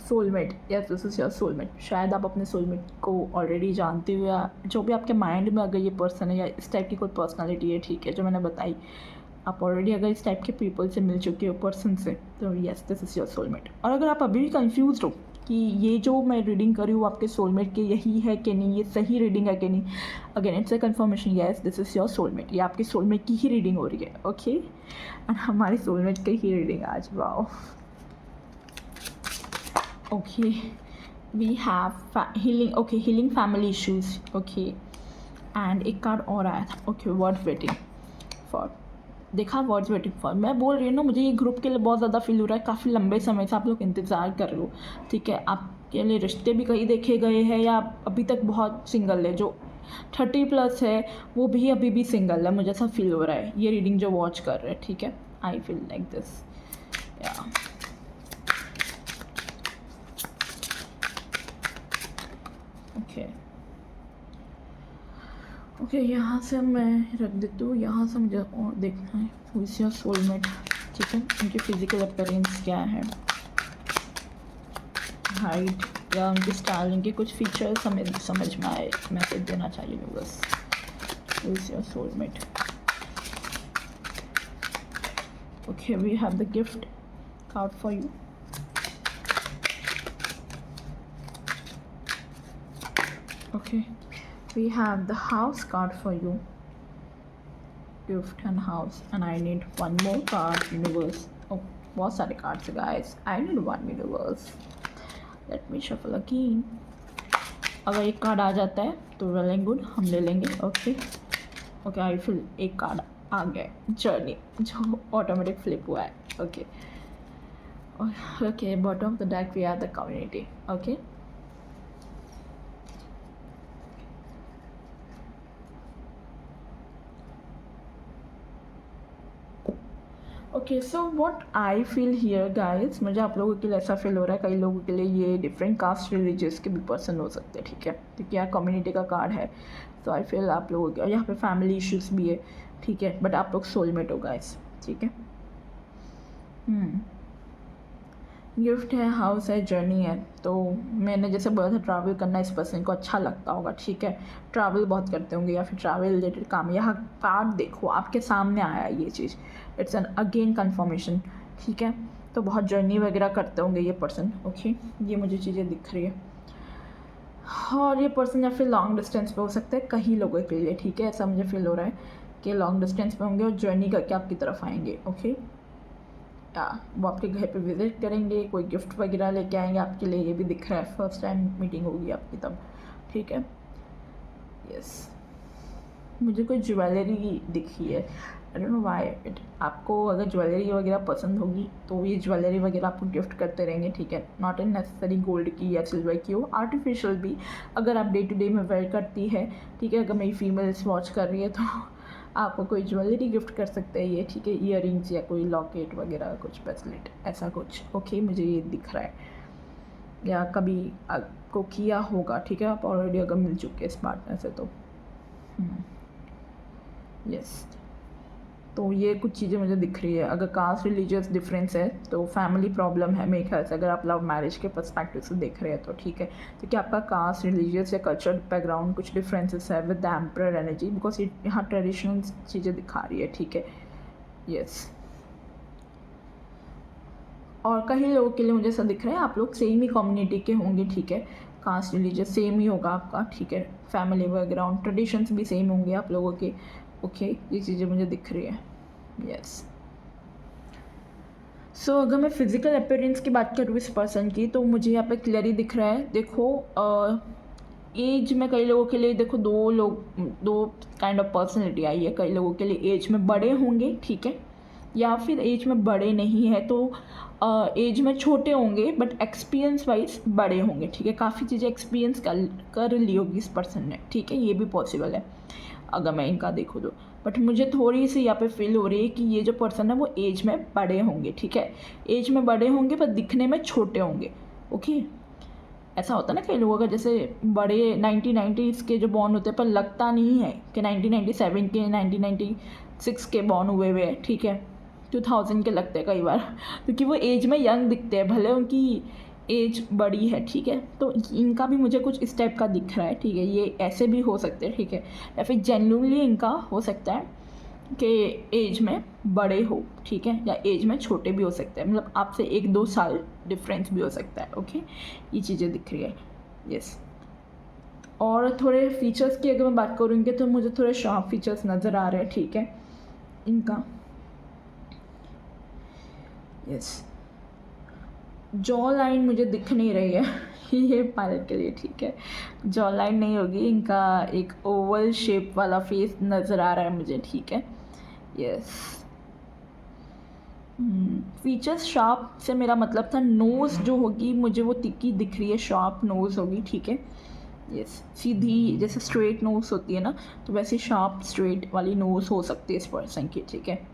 Soulmate, yes this is your soulmate. शायद आप अपने सोलमेट को ऑलरेडी जानते हो, या जो भी आपके माइंड में अगर ये पर्सन है या इस टाइप की कोई पर्सनालिटी है, ठीक है, जो मैंने बताई, आप ऑलरेडी अगर इस टाइप के पीपल से मिल चुके हो, पर्सन से, तो yes this is your soulmate. और अगर आप अभी भी कंफ्यूज हो कि ये जो मैं रीडिंग कर रही हूँ आपके सोलमेट के यही है कि नहीं, ये सही रीडिंग है कि नहीं, again it's a confirmation, yes this is your soulmate. ये आपके सोलमेट की ही रीडिंग हो रही है, ओके, एंड हमारे सोलमेट की ही रीडिंग आज। Wow, okay, we have healing, okay, healing family issues, okay, and एक कार्ड और आया था, ओके, वर्ड्स वेटिंग फॉर, देखा, वर्ड्स वेटिंग फॉर। मैं बोल रही हूँ ना, मुझे ये ग्रुप के लिए बहुत ज़्यादा फील हो रहा है, काफ़ी लंबे समय से आप लोग इंतज़ार कर रहे हो, ठीक है, आपके लिए रिश्ते भी कहीं देखे गए हैं, या अभी तक बहुत सिंगल है, जो 30+ है वो भी अभी भी सिंगल है, मुझे ऐसा फील हो रहा है ये रीडिंग जो वॉच कर रहे हैं, ठीक है, आई फील लाइक दिस, या ओके ओके, यहाँ से मैं रख देती हूँ, यहाँ से मुझे और देखना है हु इज़ योर सोलमेट, ठीक है, उनकी फिजिकल अपीयरेंस क्या है, हाइट या उनकी स्टाइल, उनके कुछ फीचर्स हमें समझ में आए, मैसेज देना चाहिए बस। Who is your soulmate. Okay, we have the gift card for you. Okay, we have the house card for you, gift and house, and I need one more card, universe. Oh, बहुत सारे cards guys, I need one universe. Let me shuffle again. अगर एक card आ जाता है तो well and good, हम ले लेंगे। ओके ओके, आई फील एक कार्ड आ गया, जर्नी, जो ऑटोमेटिक फ्लिप हुआ है। Okay okay, bottom of the deck we are the community. Okay, okay, so what I feel here guys, मुझे आप लोगों के लिए ऐसा फील हो रहा है, कई लोगों के लिए ये डिफरेंट कास्ट रिलीजियस के भी पर्सन हो सकते हैं, ठीक है, क्योंकि यहाँ कम्युनिटी का कार्ड है। तो आई फील आप लोगों के, और यहाँ पे फैमिली इश्यूज भी है, ठीक है, बट आप लोग सोलमेट हो गाइस, ठीक है। गिफ्ट है, हाउस है, जर्नी है। तो मैंने जैसे बोला था ट्रैवल करना इस पर्सन को अच्छा लगता होगा, ठीक है, ट्रैवल बहुत करते होंगे या फिर ट्रैवल रिलेटेड काम। यहाँ कार्ड देखो आपके सामने आया ये चीज़, इट्स एन अगेन कन्फर्मेशन, ठीक है। तो बहुत जर्नी वगैरह करते होंगे ये पर्सन, ओके, ये मुझे चीज़ें दिख रही है। और ये पर्सन या फिर लॉन्ग डिस्टेंस पे हो सकता है कई लोगों के लिए, ठीक है, ऐसा मुझे फील हो रहा है कि लॉन्ग डिस्टेंस पे होंगे और जर्नी करके आपकी तरफ आएंगे, ओके। वो आपके घर पे विज़िट करेंगे, कोई गिफ्ट वगैरह लेके आएंगे आपके लिए, ये भी दिख रहा है। फर्स्ट टाइम मीटिंग होगी आपकी तब, ठीक है। यस, मुझे कोई ज्वेलरी दिखी है, I don't know why it. आपको अगर ज्वेलरी वगैरह पसंद होगी तो ये ज्वेलरी वगैरह आपको गिफ्ट करते रहेंगे, ठीक है। नॉट इन नेसेसरी गोल्ड की या सिल्वर की हो, आर्टिफिशियल भी अगर आप डे टू डे में वेयर करती है, ठीक है। अगर मेरी फीमेल्स वॉच कर रही है तो आपको कोई ज्वेलरी गिफ्ट कर सकते हैं ये, ठीक है, ईयरिंग्स या कोई लॉकेट वगैरह कुछ ब्रेसलेट ऐसा कुछ, ओके, मुझे ये दिख रहा है। या कभी आपको किया होगा, ठीक है, आप ऑलरेडी अगर मिल चुके हैं इस पार्टनर से तो यस। तो ये कुछ चीज़ें मुझे दिख रही है। अगर कास्ट रिलीजियस डिफरेंस है तो फैमिली प्रॉब्लम है मेरे ख्याल से, अगर आप लव मैरिज के पर्सपेक्टिव से देख रहे हैं तो, ठीक है। तो क्या आपका कास्ट रिलीजियस या कल्चर बैकग्राउंड कुछ डिफरेंसेस है with the emperor energy, because ये यहाँ ट्रेडिशनल चीज़ें दिखा रही है, ठीक है, यस। और कई लोगों के लिए मुझे ऐसा दिख रहा है आप लोग सेम ही कम्युनिटी के होंगे, ठीक है, कास्ट रिलीजियस सेम ही होगा आपका, ठीक है, फैमिली बैकग्राउंड ट्रेडिशंस भी सेम होंगे आप लोगों के, ओके, ये चीज़ें मुझे दिख रही है, यस। सो अगर मैं फिज़िकल अपीयरेंस की बात करूँ इस पर्सन की, तो मुझे यहाँ पे क्लियरली दिख रहा है। देखो एज में कई लोगों के लिए, देखो दो काइंड ऑफ पर्सनैलिटी आई है। कई लोगों के लिए एज में बड़े होंगे, ठीक है, या फिर एज में बड़े नहीं है तो एज में छोटे होंगे बट एक्सपीरियंस वाइज बड़े होंगे, ठीक है, काफ़ी चीज़ें एक्सपीरियंस कर ली होगी इस पर्सन ने, ठीक है, ये भी पॉसिबल है अगर मैं इनका देखूँ तो। बट मुझे थोड़ी सी यहाँ पे फील हो रही है कि ये जो पर्सन है वो एज में बड़े होंगे, ठीक है, एज में बड़े होंगे पर दिखने में छोटे होंगे, ओके। ऐसा होता है ना कई लोगों का, जैसे बड़े 1990s के जो बॉर्न होते हैं पर लगता नहीं है कि 1997 के 1996 के बॉर्न हुए हुए हैं, ठीक है, 2000 के लगते हैं कई बार क्योंकि वो एज में यंग दिखते हैं भले उनकी एज बड़ी है, ठीक है। तो इनका भी मुझे कुछ इस टाइप का दिख रहा है, ठीक है, ये ऐसे भी हो सकते हैं, ठीक है, या फिर जेन्युइनली इनका हो सकता है कि एज में बड़े हो, ठीक है, या एज में छोटे भी हो सकते हैं, मतलब आपसे 1-2 साल डिफरेंस भी हो सकता है, ओके, ये चीज़ें दिख रही है, यस। और थोड़े फीचर्स की अगर मैं बात करूँगी तो मुझे थोड़े शार्प फीचर्स नज़र आ रहे हैं, ठीक है, इनका, यस। जॉ लाइन मुझे दिख नहीं रही है ये पायलट के लिए, ठीक है, जॉ लाइन नहीं होगी, इनका एक ओवल शेप वाला फेस नज़र आ रहा है मुझे, ठीक है, यस। फीचर्स शार्प से मेरा मतलब था नोज़ जो होगी मुझे वो तिक्की दिख रही है, शार्प नोज़ होगी, ठीक है, यस। सीधी जैसे स्ट्रेट नोज़ होती है ना, तो वैसे शार्प स्ट्रेट वाली नोज़ हो सकती है इस पर्सन की, ठीक है,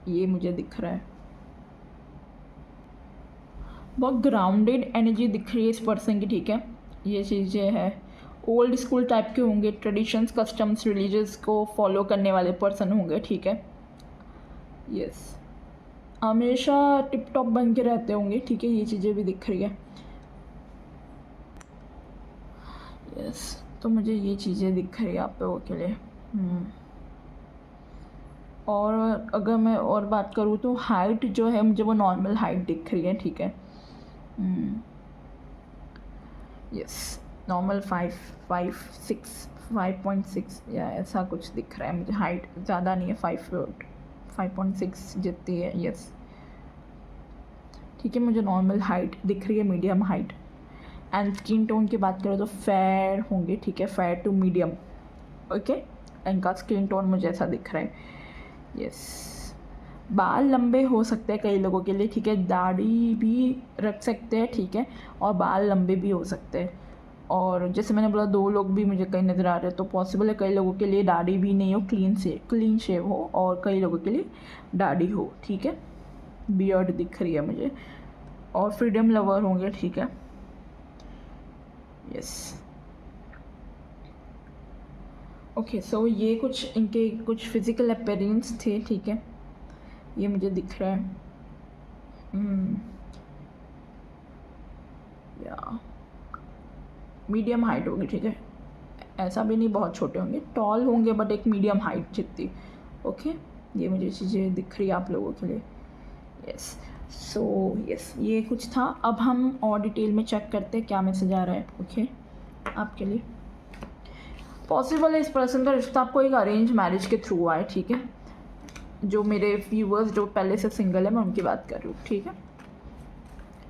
ये मुझे दिख रहा है। बहुत ग्राउंडेड एनर्जी दिख रही है इस पर्सन की, ठीक है, ये चीज़ें है। ओल्ड स्कूल टाइप के होंगे, ट्रेडिशंस कस्टम्स रिलीजियस को फॉलो करने वाले पर्सन होंगे, ठीक है, यस। हमेशा टिप टॉप बन के रहते होंगे, ठीक है, ये चीज़ें भी दिख रही है, यस। तो मुझे ये चीज़ें दिख रही है आप लोगों के लिए। और अगर मैं और बात करूँ तो हाइट जो है मुझे वो नॉर्मल हाइट दिख रही है, ठीक है, यस, नॉर्मल 5.6 या ऐसा कुछ दिख रहा है मुझे, हाइट ज़्यादा नहीं है, 5.6 जितनी है, यस, ठीक है, मुझे नॉर्मल हाइट दिख रही है, medium height. And skin tone की बात करें तो फेयर होंगे, ठीक है, फेयर टू मीडियम, ओके, इनका स्किन टोन मुझे ऐसा दिख रहा है, यस। बाल लंबे हो सकते हैं कई लोगों के लिए, ठीक है, दाढ़ी भी रख सकते हैं, ठीक है, और बाल लंबे भी हो सकते हैं, और जैसे मैंने बोला 2 लोग भी मुझे कहीं नज़र आ रहे हैं, तो पॉसिबल है कई लोगों के लिए दाढ़ी भी नहीं हो, क्लीन शेव हो, और कई लोगों के लिए दाढ़ी हो, ठीक है। बियर्ड दिख रही है मुझे, और फ्रीडम लवर होंगे, ठीक है। Yes, okay. सो ये कुछ इनके कुछ फिज़िकल अपीयरेंस थे, ठीक है, ये मुझे दिख रहा है। या मीडियम हाइट होगी, ठीक है, ऐसा भी नहीं बहुत छोटे होंगे, टॉल होंगे बट एक मीडियम हाइट जितनी, ओके। ये मुझे चीज़ें दिख रही है आप लोगों के लिए। यस, सो यस, ये कुछ था। अब हम और डिटेल में चेक करते हैं क्या मैसेज आ रहा है, ओके, आपके लिए। पॉसिबल है इस पर्सन का रिश्ता आपको एक अरेंज मैरिज के थ्रू आए, ठीक है। जो मेरे व्यूअर्स जो पहले से सिंगल है, मैं उनकी बात कर रही हूँ, ठीक है।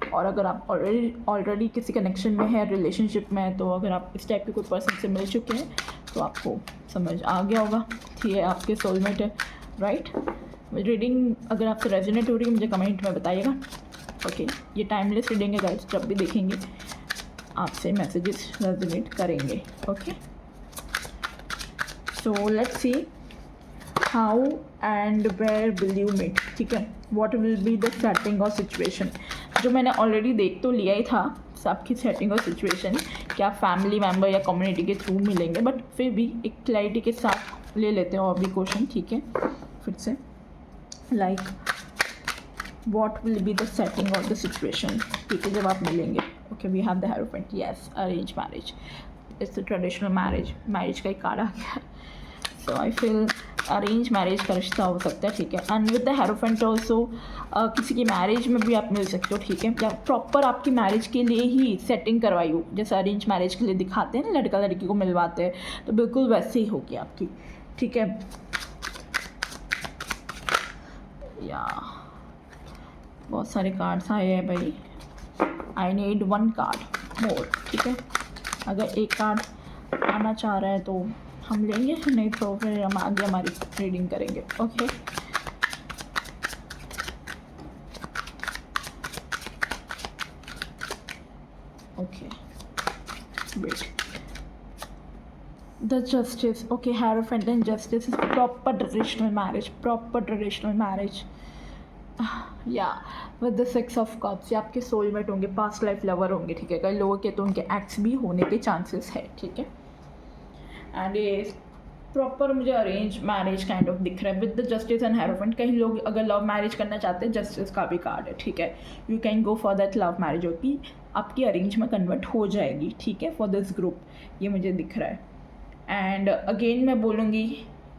और अगर आप ऑलरेडी किसी कनेक्शन में है, रिलेशनशिप में है, तो अगर आप इस टाइप के कोई पर्सन से मिल चुके हैं तो आपको समझ आ गया होगा, ठीक है, आपके सोलमेट है, राइट। रीडिंग अगर आपसे रेजोनेट हो रही है मुझे कमेंट में बताइएगा, ओके। ये टाइमलेस रीडिंग है गाइस, जब भी देखेंगे आपसे मैसेजेस रेजोनेट करेंगे, okay. So let's see how and where will you meet, ठीक है। What will be the setting और सिचुएशन, जो मैंने ऑलरेडी देख तो लिया ही था सबकी सेटिंग और सिचुएशन, क्या फैमिली मेम्बर या कम्युनिटी के थ्रू मिलेंगे, बट फिर भी एक क्लैरिटी के साथ ले लेते हैं और भी क्वेश्चन, ठीक है, फिर से। Like what will be the setting और द सिचुएशन, ठीक है, जब आप मिलेंगे, okay. We have the hierophant, yes, arrange marriage, it's the traditional marriage का एक कार्ड आ गया। So I feel arrange marriage का रिश्ता हो सकता है, ठीक है। And with the hierophant also किसी की मैरिज में भी आप मिल सकते हो, ठीक है, या प्रॉपर आपकी मैरिज के लिए ही सेटिंग करवाई हो, जैसे अरेंज मैरिज के लिए दिखाते हैं ना, लड़का लड़की को मिलवाते हैं, तो बिल्कुल वैसे ही होगी आपकी, ठीक है। या बहुत सारे कार्ड्स आए हैं भाई, आई नीड 1 कार्ड मोर, ठीक है। अगर एक कार्ड आना चाह रहा है तो हम लेंगे, नहीं तो फिर हम आगे हमारी रीडिंग करेंगे, okay. Okay, wait, the justice, okay. Hierophant and justice is proper traditional marriage, या विद द 6 ऑफ कप्स, ये आपके सोलमेट होंगे, पास्ट लाइफ लवर होंगे, ठीक है। कई लोगों के तो उनके एक्स भी होने के चांसेस है, ठीक है। एंड ये प्रॉपर मुझे अरेंज मैरिज काइंड ऑफ दिख रहा है with the justice and hierophant. कई लोग अगर लव मैरिज करना चाहते हैं, जस्टिस का भी कार्ड है, ठीक है। You can go for that love marriage, जो कि आपकी अरेंज में कन्वर्ट हो जाएगी, ठीक है, फॉर दिस ग्रुप, ये मुझे दिख रहा है। एंड अगेन मैं बोलूँगी,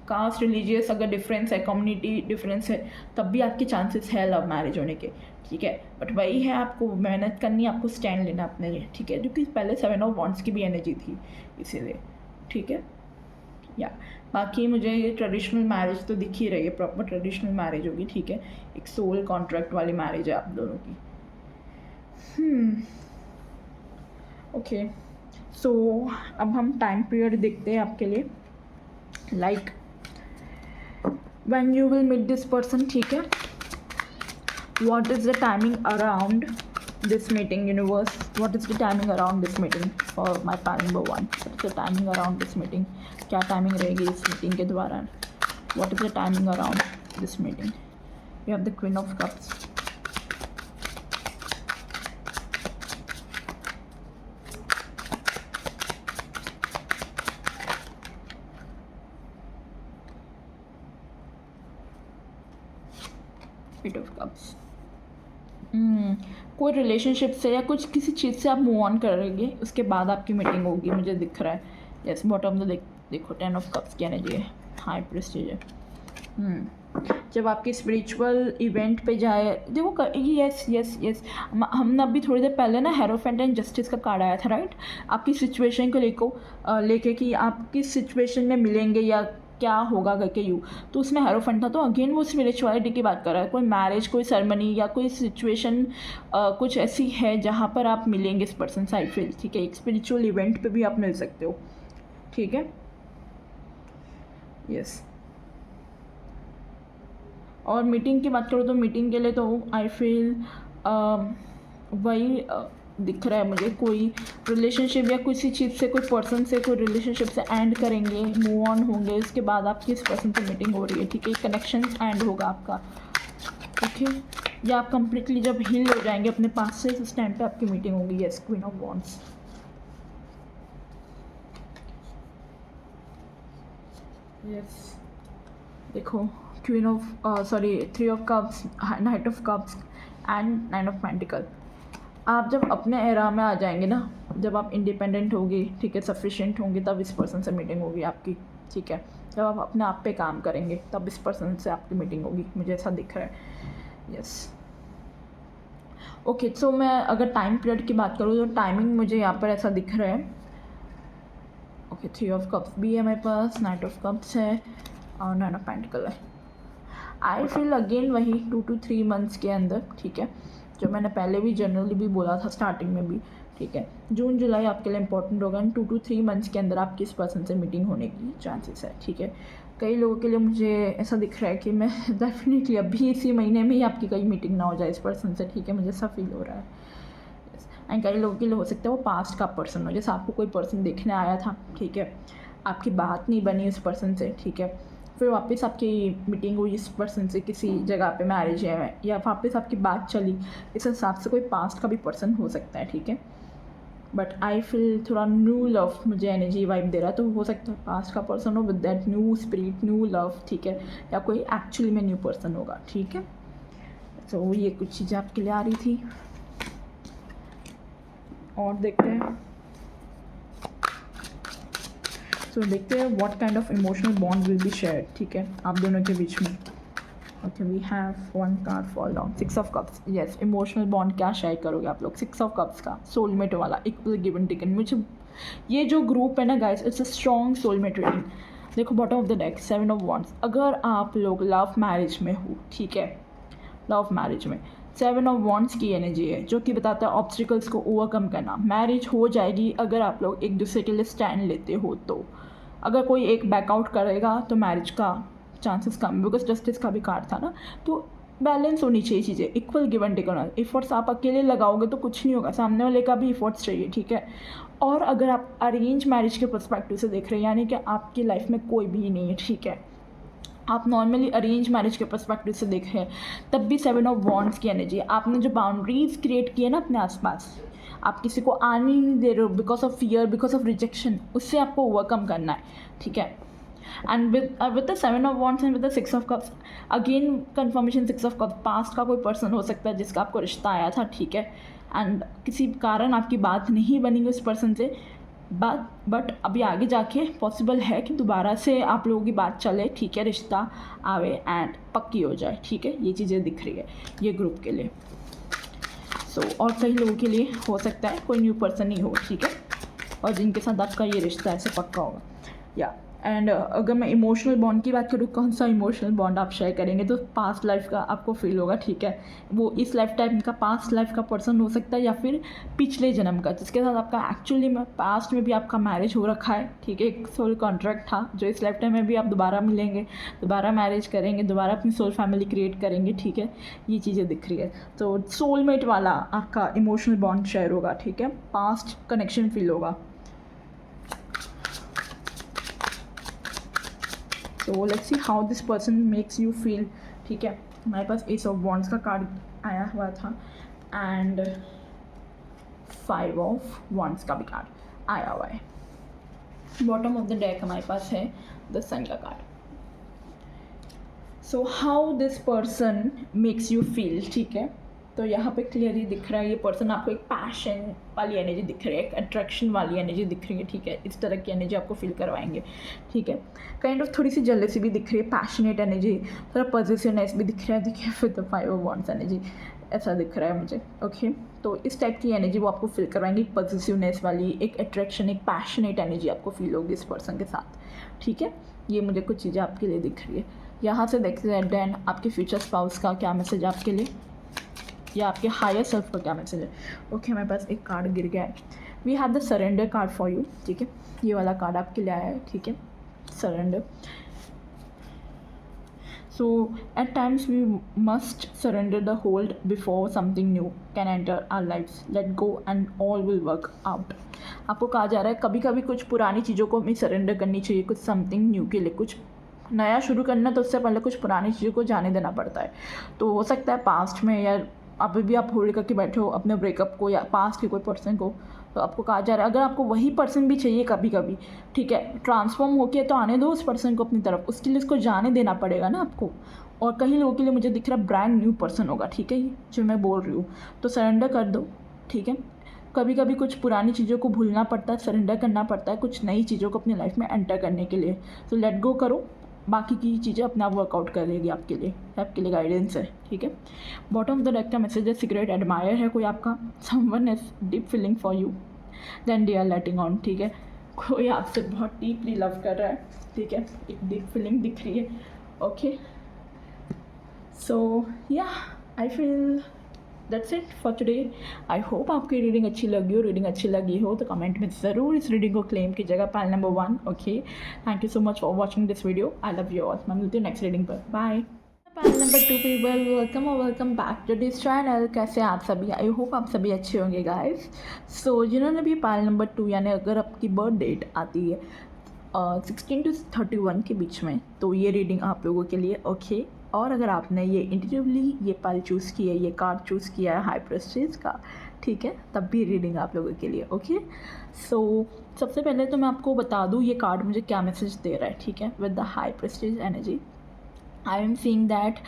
कास्ट रिलीजियस अगर डिफरेंस है, कम्युनिटी डिफरेंस है, तब भी आपके चांसेस है लव मैरिज होने के, ठीक है। बट वही है, आपको मेहनत करनी, आपको स्टैंड लेना अपने लिए, ठीक है, जो कि पहले 7 ऑफ वॉन्ड्स की भी एनर्जी थी, इसीलिए, ठीक है। या बाकी मुझे ये ट्रेडिशनल मैरिज तो दिख ही रही है, प्रॉपर ट्रेडिशनल मैरिज होगी, ठीक है। एक सोल कॉन्ट्रैक्ट वाली मैरिज है आप दोनों की, ओके। सो अब हम टाइम पीरियड देखते हैं आपके लिए, like when you will meet this person, ठीक है। What is the timing around this meeting, universe, what is the timing around this meeting for my part number 1, what is the timing around this meeting, क्या timing रहेगी इस meeting के दौरान, what is the timing around this meeting. You have the queen of cups, eight of cups. कोई relationship से या कुछ किसी चीज़ से आप मूव ऑन करेंगे, उसके बाद आपकी मीटिंग होगी, मुझे दिख रहा है। यस, बॉटम तो देखो 10 ऑफ कप्स की एनर्जी है, हाई प्रेस्टीज है। जब आपकी स्पिरिचुअल इवेंट पे जाए, देखो यस यस यस, हमने अभी थोड़ी देर पहले ना हेरोफेंट एंड जस्टिस का कार्ड आया था, राइट। आपकी सिचुएशन को लेके कि आप किस सिचुएशन में मिलेंगे या क्या होगा करके यू, तो उसमें हेरोफेंट था, तो अगेन वो स्पिरिचुअलिटी की बात कर रहा है। कोई मैरिज, कोई सेरेमनी या कोई सिचुएशन कुछ ऐसी है जहाँ पर आप मिलेंगे इस पर्सन से, आई फील, ठीक है। एक स्पिरिचुअल इवेंट पे भी आप मिल सकते हो, ठीक है, यस। और मीटिंग की बात करो तो मीटिंग के लिए तो आई फील वही दिख रहा है मुझे। कोई रिलेशनशिप या किसी चीज़ से, कोई पर्सन से, कोई रिलेशनशिप से एंड करेंगे, मूव ऑन होंगे, उसके बाद आपकी इस पर्सन से मीटिंग हो रही है, ठीक है। कनेक्शन एंड होगा आपका, ओके। या आप कंप्लीटली जब हील हो जाएंगे अपने पास से, उस टाइम पे आपकी मीटिंग होगी। Yes, queen of wands. Yes, देखो queen of sorry 3 of cups, knight of cups and 9 of pentacle. आप जब अपने एरा में आ जाएंगे ना, जब आप इंडिपेंडेंट होंगे, ठीक है, सफिशिएंट होंगे, तब इस पर्सन से मीटिंग होगी आपकी, ठीक है। जब आप अपने आप पे काम करेंगे तब इस पर्सन से आपकी मीटिंग होगी, मुझे ऐसा दिख रहा है। Yes, okay. सो मैं अगर टाइम पीरियड की बात करूँ तो टाइमिंग मुझे यहाँ पर ऐसा दिख रहा है। ओके, 3 ऑफ कप्स भी है मेरे पास, नाइट ऑफ कप्स है और 9 ऑफ पेंटिकल है। आई फील अगेन वही 2 to 3 मंथ्स के अंदर, ठीक है, जो मैंने पहले भी जनरली भी बोला था स्टार्टिंग में भी, ठीक है। जून जुलाई आपके लिए इंपॉर्टेंट होगा, एंड 2 to 3 मंथ्स के अंदर आपकी इस पर्सन से मीटिंग होने की चांसेस है, ठीक है। कई लोगों के लिए मुझे ऐसा दिख रहा है कि मैं डेफिनेटली अभी इसी महीने में ही आपकी कहीं मीटिंग ना हो जाए इस पर्सन से, ठीक है, मुझे ऐसा फील हो रहा है। एंड कई लोगों के लिए हो सकता है वो पास्ट का पर्सन हो, जैसे आपको कोई पर्सन देखने आया था, ठीक है, आपकी बात नहीं बनी उस पर्सन से, ठीक है, फिर वापस आपकी मीटिंग हुई इस पर्सन से किसी जगह पे, मैरिज है या वापस आपकी बात चली, इस हिसाब से कोई पास्ट का भी पर्सन हो सकता है, ठीक है। बट आई फील थोड़ा न्यू लव मुझे एनर्जी वाइब दे रहा है, तो हो सकता है पास्ट का पर्सन हो with that new spirit, new love, ठीक है, या कोई एक्चुअली में न्यू पर्सन होगा, ठीक है। तो ये कुछ चीज़ें आपके लिए आ रही थी, और देखते हैं। तो देखते हैं what kind of emotional bond will be share, ठीक है, आप दोनों के बीच में। Okay, we have 1 card fall down, 6 of cups. Yes, emotional bond क्या शेयर करोगे आप लोग? 6 ऑफ कप्स का सोलमेट वाला, इक्वल गिव एंड टेक। मुझे ये जो ग्रुप है ना guys, it's a strong soulmate reading. देखो bottom of the deck 7 of wands. अगर आप लोग लव मैरिज में हो, ठीक है, लव मैरिज में 7 ऑफ वॉन्ड्स की एनर्जी है, जो कि बताता है ऑब्स्टिकल्स को ओवरकम करना। मैरिज हो जाएगी अगर आप लोग एक दूसरे के लिए स्टैंड लेते हो तो। अगर कोई एक बैकआउट करेगा तो मैरिज का चांसेस कम, बिकॉज जस्टिस का भी कार्ड था ना, तो बैलेंस होनी चाहिए चीज़ें, इक्वल गिव एंड टेक होना। एफर्ट्स आप अकेले लगाओगे तो कुछ नहीं होगा, सामने वाले का भी एफर्ट्स चाहिए, ठीक है। और अगर आप अरेंज मैरिज के पर्सपेक्टिव से देख रहे हैं, यानी कि आपकी लाइफ में कोई भी नहीं है, ठीक है, आप नॉर्मली अरेंज मैरिज के पर्सपेक्टिव से देख रहे हैं, तब भी 7 ऑफ वॉन्ड्स की एनर्जी। आपने जो बाउंड्रीज क्रिएट की है ना अपने आसपास, आप किसी को आने नहीं दे रहे हो because of fear, because of rejection, उससे आपको ओवरकम करना है, ठीक है। And with the 7 of wands and with the 6 of cups, again confirmation 6 of cups, past का कोई पर्सन हो सकता है जिसका आपको रिश्ता आया था, ठीक है, एंड किसी कारण आपकी बात नहीं बनी उस पर्सन से, बट अभी आगे जाके पॉसिबल है कि दोबारा से आप लोगों की बात चले, ठीक है, रिश्ता आवे एंड पक्की हो जाए, ठीक है। ये चीज़ें दिख रही है ये ग्रुप के लिए। सो और कई लोगों के लिए हो सकता है कोई न्यू पर्सन ही हो, ठीक है, और जिनके साथ आपका ये रिश्ता ऐसे पक्का होगा, या एंड अगर मैं इमोशनल बॉन्ड की बात करूँ, कौन सा इमोशनल बॉन्ड आप शेयर करेंगे, तो पास्ट लाइफ का आपको फील होगा, ठीक है। वो इस लाइफ टाइम का, पास्ट लाइफ का पर्सन हो सकता है, या फिर पिछले जन्म का, जिसके साथ आपका एक्चुअली में पास्ट में भी आपका मैरिज हो रखा है, ठीक है, एक सोल कॉन्ट्रैक्ट था, जो इस लाइफ टाइम में भी आप दोबारा मिलेंगे, दोबारा मैरिज करेंगे, दोबारा अपनी सोल फैमिली क्रिएट करेंगे, ठीक है। ये चीज़ें दिख रही है, तो सोलमेट वाला आपका इमोशनल बॉन्ड शेयर होगा, ठीक है, पास्ट कनेक्शन फील होगा। तो let's see how this person makes you feel, ठीक है। हमारे पास एस ऑफ वॉन्ड्स का कार्ड आया हुआ था एंड 5 ऑफ वॉन्ड्स का भी कार्ड आया हुआ है। बॉटम ऑफ द डेक हमारे पास है द सन का card. So how this person makes you feel, ठीक है, तो यहाँ पे क्लियरली दिख रहा है ये पर्सन आपको एक पैशन वाली एनर्जी दिख रही है, एक अट्रैक्शन वाली एनर्जी दिख रही है, ठीक है, इस तरह की एनर्जी आपको फील करवाएंगे, ठीक है। काइंड ऑफ थोड़ी सी जेलसी भी दिख रही है, पैशनेट एनर्जी, थोड़ा पॉजिटिवनेस भी दिख रहा है, देखिए फिर द 5 ऑफ वॉन्ड्स एनर्जी ऐसा दिख रहा है मुझे, ओके। तो इस टाइप की एनर्जी वो आपको फील करवाएंगे, एक पॉजिटिवनेस वाली, एक अट्रैक्शन, एक पैशनेट एनर्जी आपको फील होगी इस पर्सन के साथ, ठीक है। ये मुझे कुछ चीज़ें आपके लिए दिख रही है। यहाँ से देखते हैं देन आपके फ्यूचर स्पाउस का क्या मैसेज आपके लिए, या आपके हायर सेल्फ का क्या मैसेज है। ओके, हमारे पास एक कार्ड गिर गया है, we have the surrender card for you, ठीक है, ये वाला कार्ड आपके लिए आया है, ठीक है, surrender. So at times we must surrender the hold before something new can enter our lives. Let go and all will work out. आपको कहा जा रहा है कभी कभी कुछ पुरानी चीज़ों को हमें सरेंडर करनी चाहिए कुछ समथिंग न्यू के लिए। कुछ नया शुरू करना तो उससे पहले कुछ पुरानी चीज़ों को जाने देना पड़ता है। तो हो सकता है पास्ट में या अभी भी आप होल्ड करके बैठे हो अपने ब्रेकअप को या पास्ट के कोई पर्सन को, तो आपको कहा जा रहा है अगर आपको वही पर्सन भी चाहिए कभी कभी, ठीक है, ट्रांसफॉर्म होके तो आने दो उस पर्सन को अपनी तरफ, उसके लिए उसको जाने देना पड़ेगा ना आपको। और कहीं लोगों के लिए मुझे दिख रहा है ब्रांड न्यू पर्सन होगा, ठीक है, ये जो मैं बोल रही हूँ, तो सरेंडर कर दो, ठीक है। कभी कभी कुछ पुरानी चीज़ों को भूलना पड़ता है, सरेंडर करना पड़ता है कुछ नई चीज़ों को अपनी लाइफ में एंटर करने के लिए। तो लेट गो करो, बाकी की चीज़ें अपने आप वर्कआउट कर लेगी आपके लिए गाइडेंस है, ठीक है। बॉटम ऑफ द डेक का मैसेज है सीक्रेट एडमायर है कोई आपका, someone is deep feeling for you then they are letting on, ठीक है। कोई आपसे बहुत डीपली लव कर रहा है, ठीक है, एक डीप फीलिंग दिख रही है, ओके। सो या I feel that's it for today. I hope आपकी रीडिंग अच्छी लगी हो। रीडिंग अच्छी लगी हो तो कमेंट में ज़रूर इस रीडिंग को क्लेम कीजिएगा, pile number 1, okay. Thank you so much for watching this video. I love you all. मैं मिलती हूँ नेक्स्ट रीडिंग पर। Bye. Pile number 2 people, welcome और welcome back to this channel. कैसे आप सभी? आई होप आप सभी अच्छे होंगे गाइस। सो जिन्होंने भी पाइल नंबर 2 यानी अगर आपकी बर्थ डेट आती है 16 to 31 के बीच में, तो ये रीडिंग आप लोगों के लिए, ओके। और अगर आपने ये इंट्यूटिवली ये पाइल चूज़ किया है, ये कार्ड चूज़ किया है हाई प्रेस्टीज का, ठीक है, तब भी रीडिंग आप लोगों के लिए, ओके। सो सबसे पहले तो मैं आपको बता दूँ ये कार्ड मुझे क्या मैसेज दे रहा है, ठीक है। With the high Prestige energy I am seeing that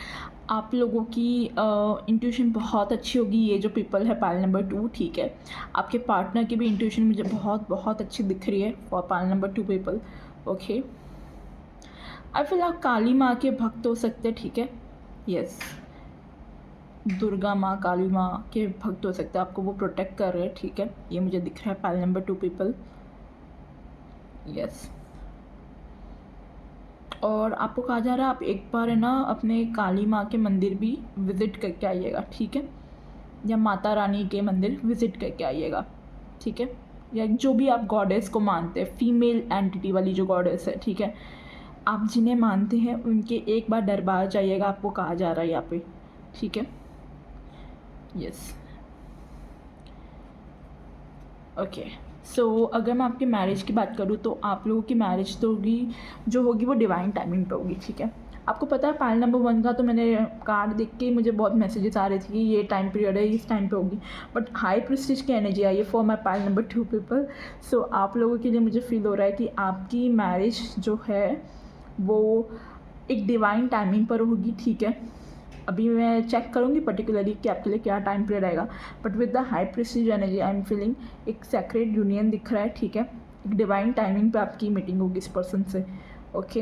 आप लोगों की इंट्यूशन बहुत अच्छी होगी। ये जो पीपल है पाइल नंबर 2, ठीक है, आपके पार्टनर की भी इंट्यूशन मुझे बहुत बहुत अच्छी दिख रही है for pile number 2 people, okay. I feel आप काली माँ के भक्त हो सकते हैं, ठीक है, यस, दुर्गा माँ काली माँ के भक्त हो सकते हैं, आपको वो प्रोटेक्ट कर रहे हैं, ठीक है, ये मुझे दिख रहा है पाइल नंबर 2 पीपल, यस। और आपको कहा जा रहा है आप एक बार है ना अपने काली माँ के मंदिर भी विज़िट करके आइएगा, ठीक है, या माता रानी के मंदिर विज़िट करके आइएगा, ठीक है, या जो भी आप गॉडेस को मानते हैं, फीमेल एंटिटी वाली जो गॉडेस है, ठीक है, आप जिन्हें मानते हैं उनके एक बार दरबार जाइएगा, आपको कहा जा रहा है यहाँ पे, ठीक है, यस, ओके। सो अगर मैं आपकी मैरिज की बात करूँ तो आप लोगों की मैरिज तो होगी जो होगी वो डिवाइन टाइमिंग पे होगी, ठीक है। आपको पता है पाइल नंबर 1 का तो मैंने कार्ड देख के मुझे बहुत मैसेजेस आ रहे थे कि ये टाइम पीरियड है, इस टाइम पे होगी, बट हाई प्रेस्टीज की एनर्जी आई है for my pile number 2 people. So आप लोगों के लिए मुझे फील हो रहा है कि आपकी मैरिज जो है वो एक डिवाइन टाइमिंग पर होगी, ठीक है। अभी मैं चेक करूँगी पर्टिकुलरली कि आपके लिए क्या टाइम पीरियड आएगा, but with the high Prestige energy I am feeling एक सेक्रेट यूनियन दिख रहा है, ठीक है, एक डिवाइन टाइमिंग पे आपकी मीटिंग होगी इस पर्सन से, ओके।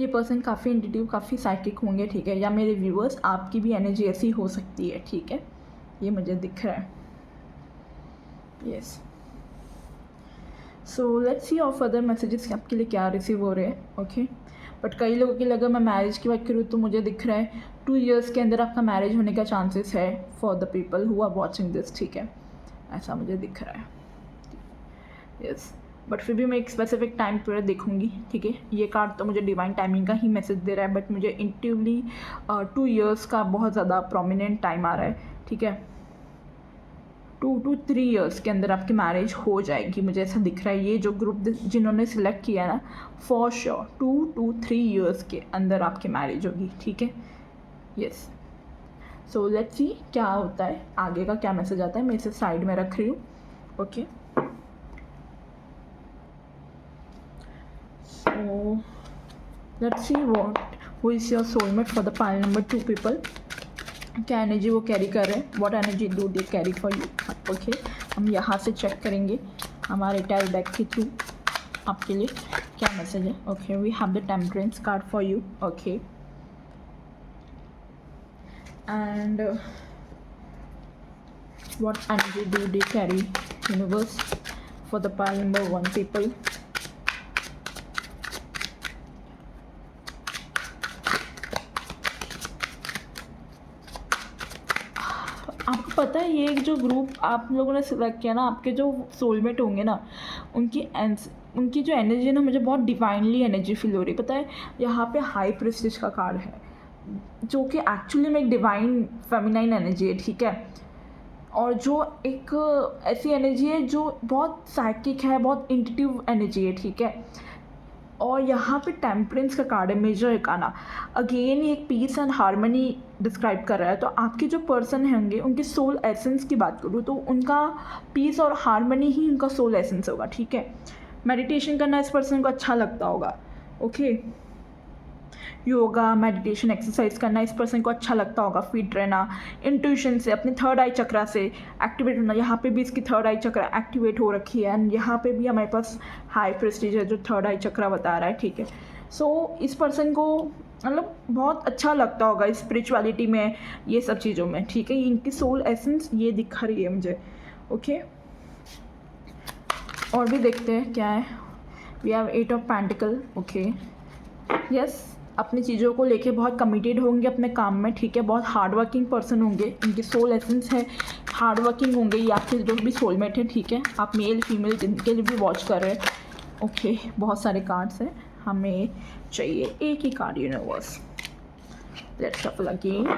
ये पर्सन काफ़ी इंट्यूटिव काफ़ी साइकिक होंगे, ठीक है, या मेरे व्यूअर्स आपकी भी एनर्जी ऐसी हो सकती है, ठीक है, ये मुझे दिख रहा है, यस। सो लेट्स सी और फर्दर मैसेजेस आपके लिए क्या रिसीव हो रहे हैं, ओके। बट कई लोगों के लिए अगर मैं मैरिज की बात करूँ तो मुझे दिख रहा है 2 इयर्स के अंदर आपका मैरिज होने का चांसेस है for the people who are watching this, ठीक है, ऐसा मुझे दिख रहा है, यस। बट फिर भी मैं एक स्पेसिफिक टाइम पीरियड देखूंगी, ठीक है। ये कार्ड तो मुझे डिवाइन टाइमिंग का ही मैसेज दे रहा है, बट मुझे इंट्यूटिवली 2 इयर्स का बहुत ज़्यादा प्रोमिनेंट टाइम आ रहा है, ठीक है। 2 to 3 ईयर्स के अंदर आपकी मैरिज हो जाएगी, मुझे ऐसा दिख रहा है। ये जो ग्रुप जिन्होंने सिलेक्ट किया है ना, फॉर श्योर 2 to 3 ईयर्स के अंदर आपकी मैरिज होगी, ठीक है, यस। सो लेट्स सी क्या होता है, आगे का क्या मैसेज आता है। मैं इसे साइड में रख रही हूँ, okay. So let's see what who is your soulmate for the pile number 2 people. क्या एनर्जी वो कैरी कर रहे हैं, what energy do they carry for you, okay. हम यहाँ से चेक करेंगे हमारे टैरो डेक के थ्रू आपके लिए क्या मैसेज है, okay. We have the temperance card for you, okay, and what energy do they carry universe for the pile number 1 people. आपको पता है ये जो ग्रुप आप लोगों ने सिलेक्ट किया ना, आपके जो सोलमेट होंगे ना, उनकी उनकी जो एनर्जी है ना, मुझे बहुत डिवाइनली एनर्जी फील हो रही है। पता है, यहाँ पे हाई प्रेस्टीज का कार्ड है, जो कि एक्चुअली में एक डिवाइन फेमिनाइन एनर्जी है, ठीक है। और जो एक ऐसी एनर्जी है जो बहुत साइकिक है, बहुत इंट्यूटिव एनर्जी है, ठीक है। और यहाँ पे टेम्परेंस का कार्ड है, मेजर अर्काना। अगेन ये एक पीस एंड हार्मनी डिस्क्राइब कर रहा है। तो आपके जो पर्सन होंगे, उनके सोल एसेंस की बात करूँ तो उनका पीस और हार्मनी ही उनका सोल एसेंस होगा, ठीक है। मेडिटेशन करना इस पर्सन को अच्छा लगता होगा, ओके। योगा, मेडिटेशन, एक्सरसाइज करना इस पर्सन को अच्छा लगता होगा। फिट रहना, इंट्यूशन से, अपने थर्ड आई चक्रा से एक्टिवेट होना। यहाँ पे भी इसकी थर्ड आई चक्रा एक्टिवेट हो रखी है एंड यहाँ पे भी हमारे पास हाई प्रेस्टीज है जो थर्ड आई चक्रा बता रहा है, ठीक है। सो इस पर्सन को मतलब बहुत अच्छा लगता होगा स्पिरिचुअलिटी में, ये सब चीज़ों में, ठीक है। इनकी सोल एसेंस ये दिखा रही है मुझे, ओके। और भी देखते हैं क्या है। We have 8 of pentacle, okay. Yes, अपनी चीज़ों को लेके बहुत कमिटेड होंगे अपने काम में, ठीक है। बहुत हार्ड वर्किंग पर्सन होंगे, इनकी सोल एसेंस है हार्ड वर्किंग होंगे। ये आपके जो भी सोलमेट है, ठीक है। आप मेल फीमेल जिनके लिए भी वॉच कर रहे हैं, ओके। बहुत सारे कार्ड्स हैं, हमें चाहिए एक ही card, universe. Let's shuffle again.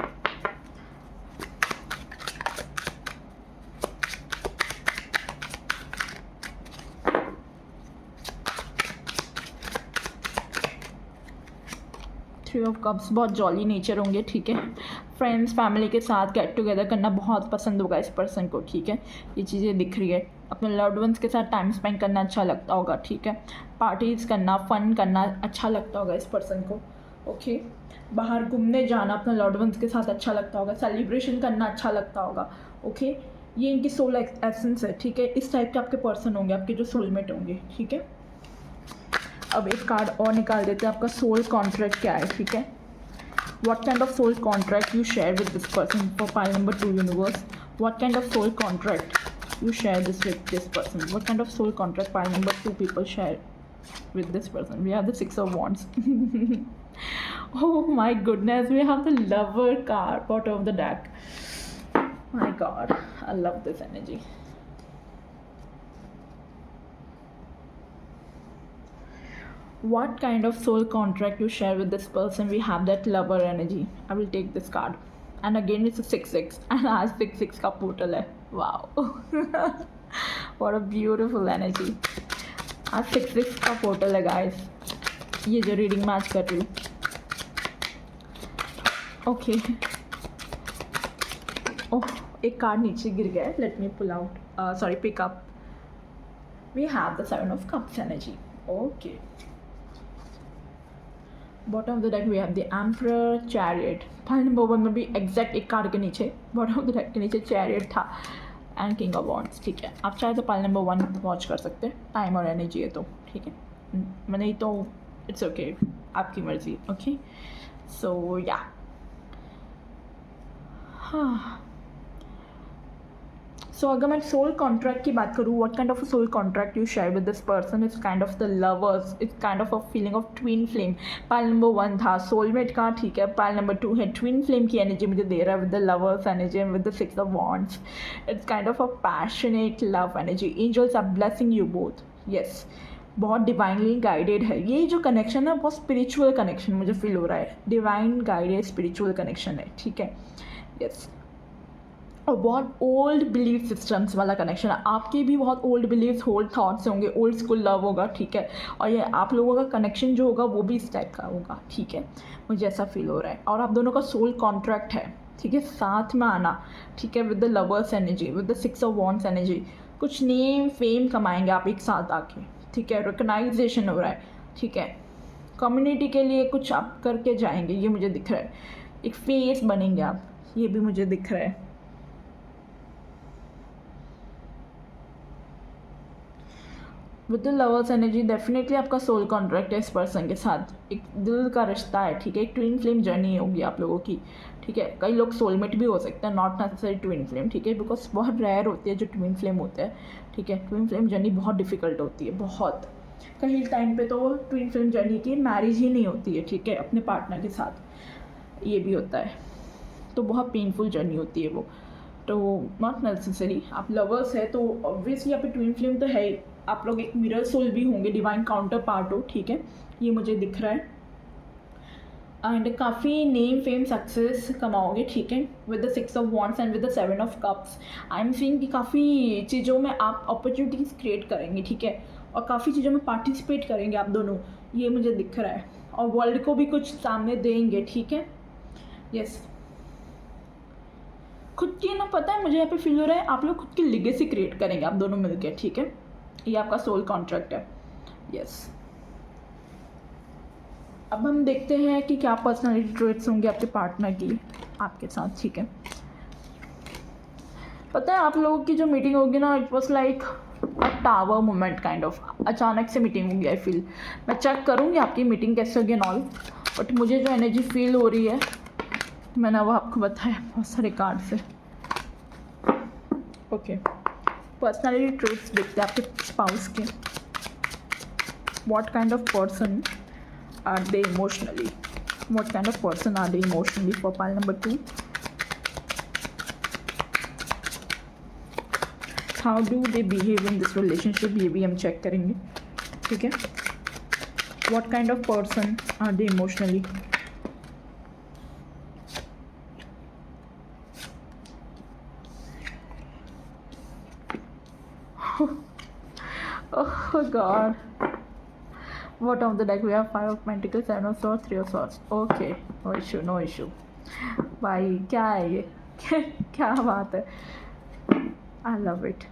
Three of cups, बहुत जॉली नेचर होंगे, ठीक है। फ्रेंड्स फैमिली के साथ गेट टुगेदर करना बहुत पसंद होगा इस पर्सन को, ठीक है। ये चीज़ें दिख रही है। अपने लव्ड वंस के साथ टाइम स्पेंड करना अच्छा लगता होगा, ठीक है। पार्टीज़ करना, फन करना अच्छा लगता होगा इस पर्सन को, ओके। बाहर घूमने जाना अपने लव्ड वंस के साथ अच्छा लगता होगा। सेलिब्रेशन करना अच्छा लगता होगा, ओके। ये इनकी सोल एसेंस है, ठीक है। इस टाइप के आपके पर्सन होंगे, आपके जो सोलमेट होंगे, ठीक है। अब एक कार्ड और निकाल देते हैं, आपका सोल कॉन्ट्रैक्ट क्या है, ठीक है। What kind of soul contract you share with this person for pile number 2 universe. What kind of soul contract you share this with this person. What kind of soul contract pile number 2 people share with this person? We have the 6 of wands. Oh my goodness, we have the lover card bottom of the deck. My god, I love this energy. What kind of soul contract you share with this person? We have that lover energy. I will take this card. And again it's a 6-6 and आज 6-6 का portal है. Wow. What a beautiful energy. आज 6-6 का portal है guys. ये जो reading मैं आज कर रही हूँ. Okay. Oh, एक कार्ड नीचे गिर गया है. Let me pull out. Sorry, pick up. We have the 7 of Cups energy. Okay. Bottom of the deck we have the emperor, chariot. Pile number 1 में भी एग्जैक्ट एक कार्ड के नीचे बॉटम ऑफ द डेक के नीचे chariot था and king of wands, ठीक है। आप चाहे तो फाइल नंबर 1 वॉच कर सकते हैं, टाइम और एनर्जी है तो, ठीक है। नहीं तो इट्स ओके, आपकी मर्जी, ओके। सो या हाँ, सो अगर मैं सोल कॉन्ट्रैक्ट की बात करूँ, what kind of a soul contract you share with this person, it's kind of the lovers, it's kind of a feeling of twin flame. Pile number 1 था सोलमेट का, ठीक है। पाइल नंबर 2 है twin flame की energy मुझे दे रहा है with the lovers energy and with the 6 of wands. It's kind of a passionate love energy. Angels are blessing you both, yes. बहुत डिवाइनली गाइडेड है ये जो कनेक्शन है, बहुत स्पिरिचुअल कनेक्शन मुझे फील हो रहा है। डिवाइन गाइडेड स्पिरिचुअल कनेक्शन है, ठीक है, यस। और बहुत ओल्ड बिलीफ सिस्टम्स वाला कनेक्शन है। आपके भी बहुत ओल्ड बिलीव्स, ओल्ड थॉट्स होंगे, ओल्ड स्कूल लव होगा, ठीक है। और ये आप लोगों का कनेक्शन जो होगा वो भी इस टाइप का होगा, ठीक है। मुझे ऐसा फील हो रहा है। और आप दोनों का सोल कॉन्ट्रैक्ट है, ठीक है, साथ में आना, ठीक है, with the lovers energy, with the 6 of wands energy. कुछ नेम फेम कमाएंगे आप एक साथ आके, ठीक है। रिकग्नाइजेशन हो रहा है, ठीक है। कम्युनिटी के लिए कुछ आप करके जाएंगे, ये मुझे दिख रहा है। एक फेस बनेंगे आप, ये भी मुझे दिख रहा है। With the lovers energy definitely आपका सोल कॉन्ट्रैक्ट है इस पर्सन के साथ। एक दिल का रिश्ता है, ठीक है। एक ट्विन फ्लेम जर्नी होगी आप लोगों की, ठीक है। कई लोग सोलमेट भी हो सकते हैं, नॉट नेसेसरी ट्विन फ्लेम, ठीक है। बिकॉज बहुत रेयर होती है जो ट्विन फ्लेम होते हैं, ठीक है। ट्विन फ्लेम जर्नी बहुत डिफिकल्ट होती है, बहुत। कहीं टाइम पे तो ट्विन फ्लेम जर्नी की मैरिज ही नहीं होती है, ठीक है, अपने पार्टनर के साथ, ये भी होता है। तो बहुत पेनफुल जर्नी होती है वो। तो नॉट नेसेसरी आप लवर्स है तो ऑब्वियसली यहाँ पे ट्विन फ्लेम तो है ही, आप लोग एक मिरर सोल भी होंगे, डिवाइन काउंटर पार्ट हो, ठीक है, ये मुझे दिख रहा है। एंड काफ़ी नेम फेम सक्सेस कमाओगे, ठीक है, with the 6 of wands and with the 7 of cups. I am seeing कि काफ़ी चीज़ों में आप अपॉर्चुनिटीज़ क्रिएट करेंगे, ठीक है, और काफ़ी चीज़ों में पार्टिसिपेट करेंगे आप दोनों, ये मुझे दिख रहा है, और वर्ल्ड को भी कुछ सामने देंगे, ठीक है। यस, खुद की ना, पता है मुझे यहाँ पे फील हो रहा है आप लोग खुद की लिगेसी क्रिएट करेंगे आप दोनों मिलकर, ठीक है, ये आपका सोल कॉन्ट्रैक्ट है। यस, अब हम देखते हैं कि क्या पर्सनालिटी ट्रेट्स होंगे आपके पार्टनर की आपके साथ, ठीक है। पता है आप लोगों की जो मीटिंग होगी ना, it was like a tower moment kind of, अचानक से मीटिंग होगी। आई फील, मैं चेक करूँगी आपकी मीटिंग कैसे होगी एंड ऑल, बट मुझे जो एनर्जी फील हो रही है मैंने वो आपको बताया बहुत सारे कार्ड से। ओके, पर्सनालिटी ट्रेट्स देखते हैं आपके स्पाउस के। What kind of person are they emotionally? What kind of person are they emotionally for pile number 2? How do they behave in this relationship? ये भी हम चेक करेंगे, ठीक है। What kind of person are they emotionally? Oh God. What of the deck? We have 5 of Pentacles, 7 of Swords, 3 of Swords. Okay, no issue, no issue. भाई क्या है ये क्या बात है, I love it.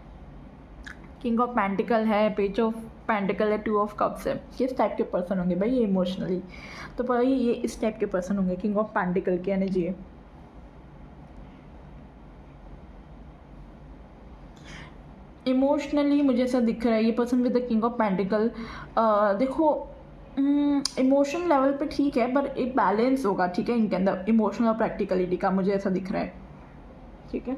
King of Pentacle है, Page of Pentacle है, 2 of Cups है। किस टाइप के पर्सन होंगे भाई ये इमोशनली? तो भाई ये इस टाइप के पर्सन होंगे, किंग ऑफ पेंटिकल की एनर्जी है। इमोशनली मुझे ऐसा दिख रहा है ये person with the king of pentacle. देखो इमोशन लेवल पे ठीक है, पर एक बैलेंस होगा, ठीक है, इनके अंदर इमोशनल और प्रैक्टिकलिटी का, मुझे ऐसा दिख रहा है, ठीक है।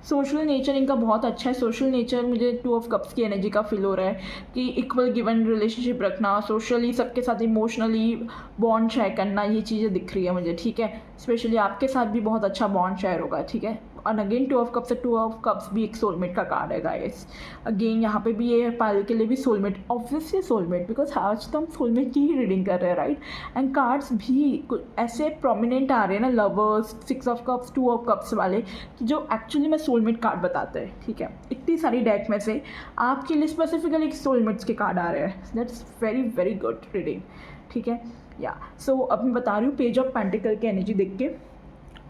सोशल नेचर इनका बहुत अच्छा है। सोशल नेचर मुझे 2 ऑफ कप्स की एनर्जी का फील हो रहा है कि इक्वल गिवन रिलेशनशिप रखना, सोशली सबके साथ इमोशनली बॉन्ड शेयर करना, ये चीज़ें दिख रही है मुझे, ठीक है। स्पेशली आपके साथ भी बहुत अच्छा बॉन्ड शेयर होगा, ठीक है। और अगेन 2 ऑफ कप्स है, 2 ऑफ कप्स भी एक सोलमेट का कार्ड है गाइस। अगेन यहाँ पे भी ये पायल के लिए भी सोलमेट, ऑब्वियसली सोलमेट, बिकॉज आज तो हम सोलमेट की ही रीडिंग कर रहे हैं, राइट। एंड कार्ड्स भी कुछ ऐसे प्रोमिनेंट आ रहे हैं ना, lovers, 6 of cups, 2 of cups वाले, कि जो एक्चुअली में सोलमेट कार्ड बताते हैं, ठीक है। इतनी सारी डेक में से आपके लिए स्पेसिफिकली सोलमेट्स के कार्ड आ रहे हैं, that's very very good reading, ठीक है। या सो अब मैं बता रही हूँ पेज ऑफ पेंटिकल की एनर्जी देख के।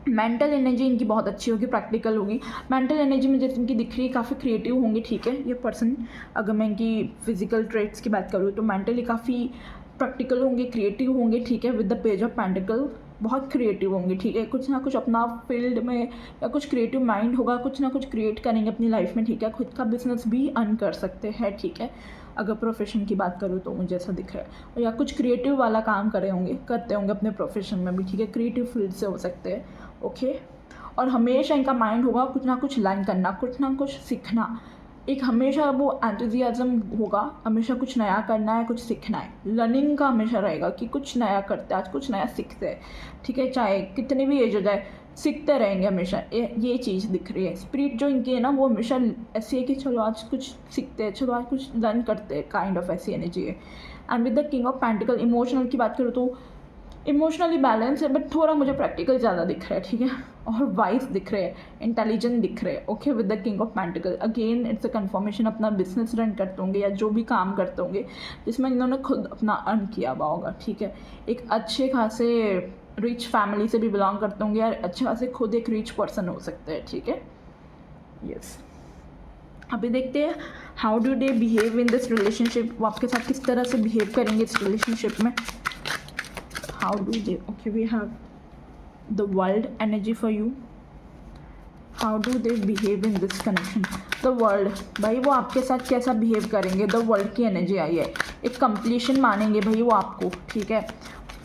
मेंटल एनर्जी इनकी बहुत अच्छी होगी, प्रैक्टिकल होगी। मेंटल एनर्जी में जैसे इनकी दिख रही है काफ़ी क्रिएटिव होंगी, ठीक है, ये पर्सन। अगर मैं इनकी फिजिकल ट्रेट्स की बात करूँ तो मेंटली काफ़ी प्रैक्टिकल होंगे, क्रिएटिव होंगे, ठीक है, with the page of pentacle बहुत क्रिएटिव होंगे, ठीक है। कुछ ना कुछ अपना फील्ड में या कुछ क्रिएटिव माइंड होगा, कुछ ना कुछ क्रिएट करेंगे अपनी लाइफ में, ठीक है। खुद का बिजनेस भी अर्न कर सकते हैं, ठीक है। अगर प्रोफेशन की बात करूँ तो मुझे ऐसा दिख रहा है, या कुछ क्रिएटिव वाला काम करते होंगे अपने प्रोफेशन में भी, ठीक है। क्रिएटिव फील्ड से हो सकते हैं, ओके। और हमेशा इनका माइंड होगा कुछ ना कुछ लर्न करना, कुछ ना कुछ सीखना, एक हमेशा वो एंथुजियाज्म होगा, हमेशा कुछ नया करना है, कुछ सीखना है, लर्निंग का हमेशा रहेगा कि कुछ नया करते हैं, आज कुछ नया सीखते हैं, ठीक है। चाहे कितनी भी एज हो जाए, सीखते रहेंगे हमेशा, ये चीज़ दिख रही है। स्पिरिट जो इनकी है ना वो हमेशा ऐसी है कि चलो आज कुछ सीखते हैं, चलो आज कुछ लर्न करते हैं, काइंड ऑफ ऐसी एनर्जी है। And with the king of pentacle emotional की बात करूँ तो इमोशनली बैलेंस है, बट थोड़ा मुझे प्रैक्टिकल ज़्यादा दिख रहा है, ठीक है। और वाइज दिख रहे हैं, इंटेलिजेंट दिख रहे हैं, okay, with the king of pentacle. Again it's a conformation, अपना बिजनेस रन करते होंगे या जो भी काम करते होंगे जिसमें इन्होंने खुद अपना अर्न किया हुआ होगा, ठीक है। एक अच्छे खासे रिच फैमिली से भी बिलोंग करते होंगे, या अच्छे खासे खुद एक रिच पर्सन हो सकते हैं, ठीक है। यस, अभी देखते हैं how do they behave in this relationship, वो आपके साथ किस तरह से बिहेव करेंगे इस रिलेशनशिप में। How do they, okay, we have the world energy for you. How do they behave in this connection? The world, भाई वो आपके साथ कैसा बिहेव करेंगे, the world की एनर्जी आई है, एक कंप्लीशन मानेंगे भाई वो आपको, ठीक है।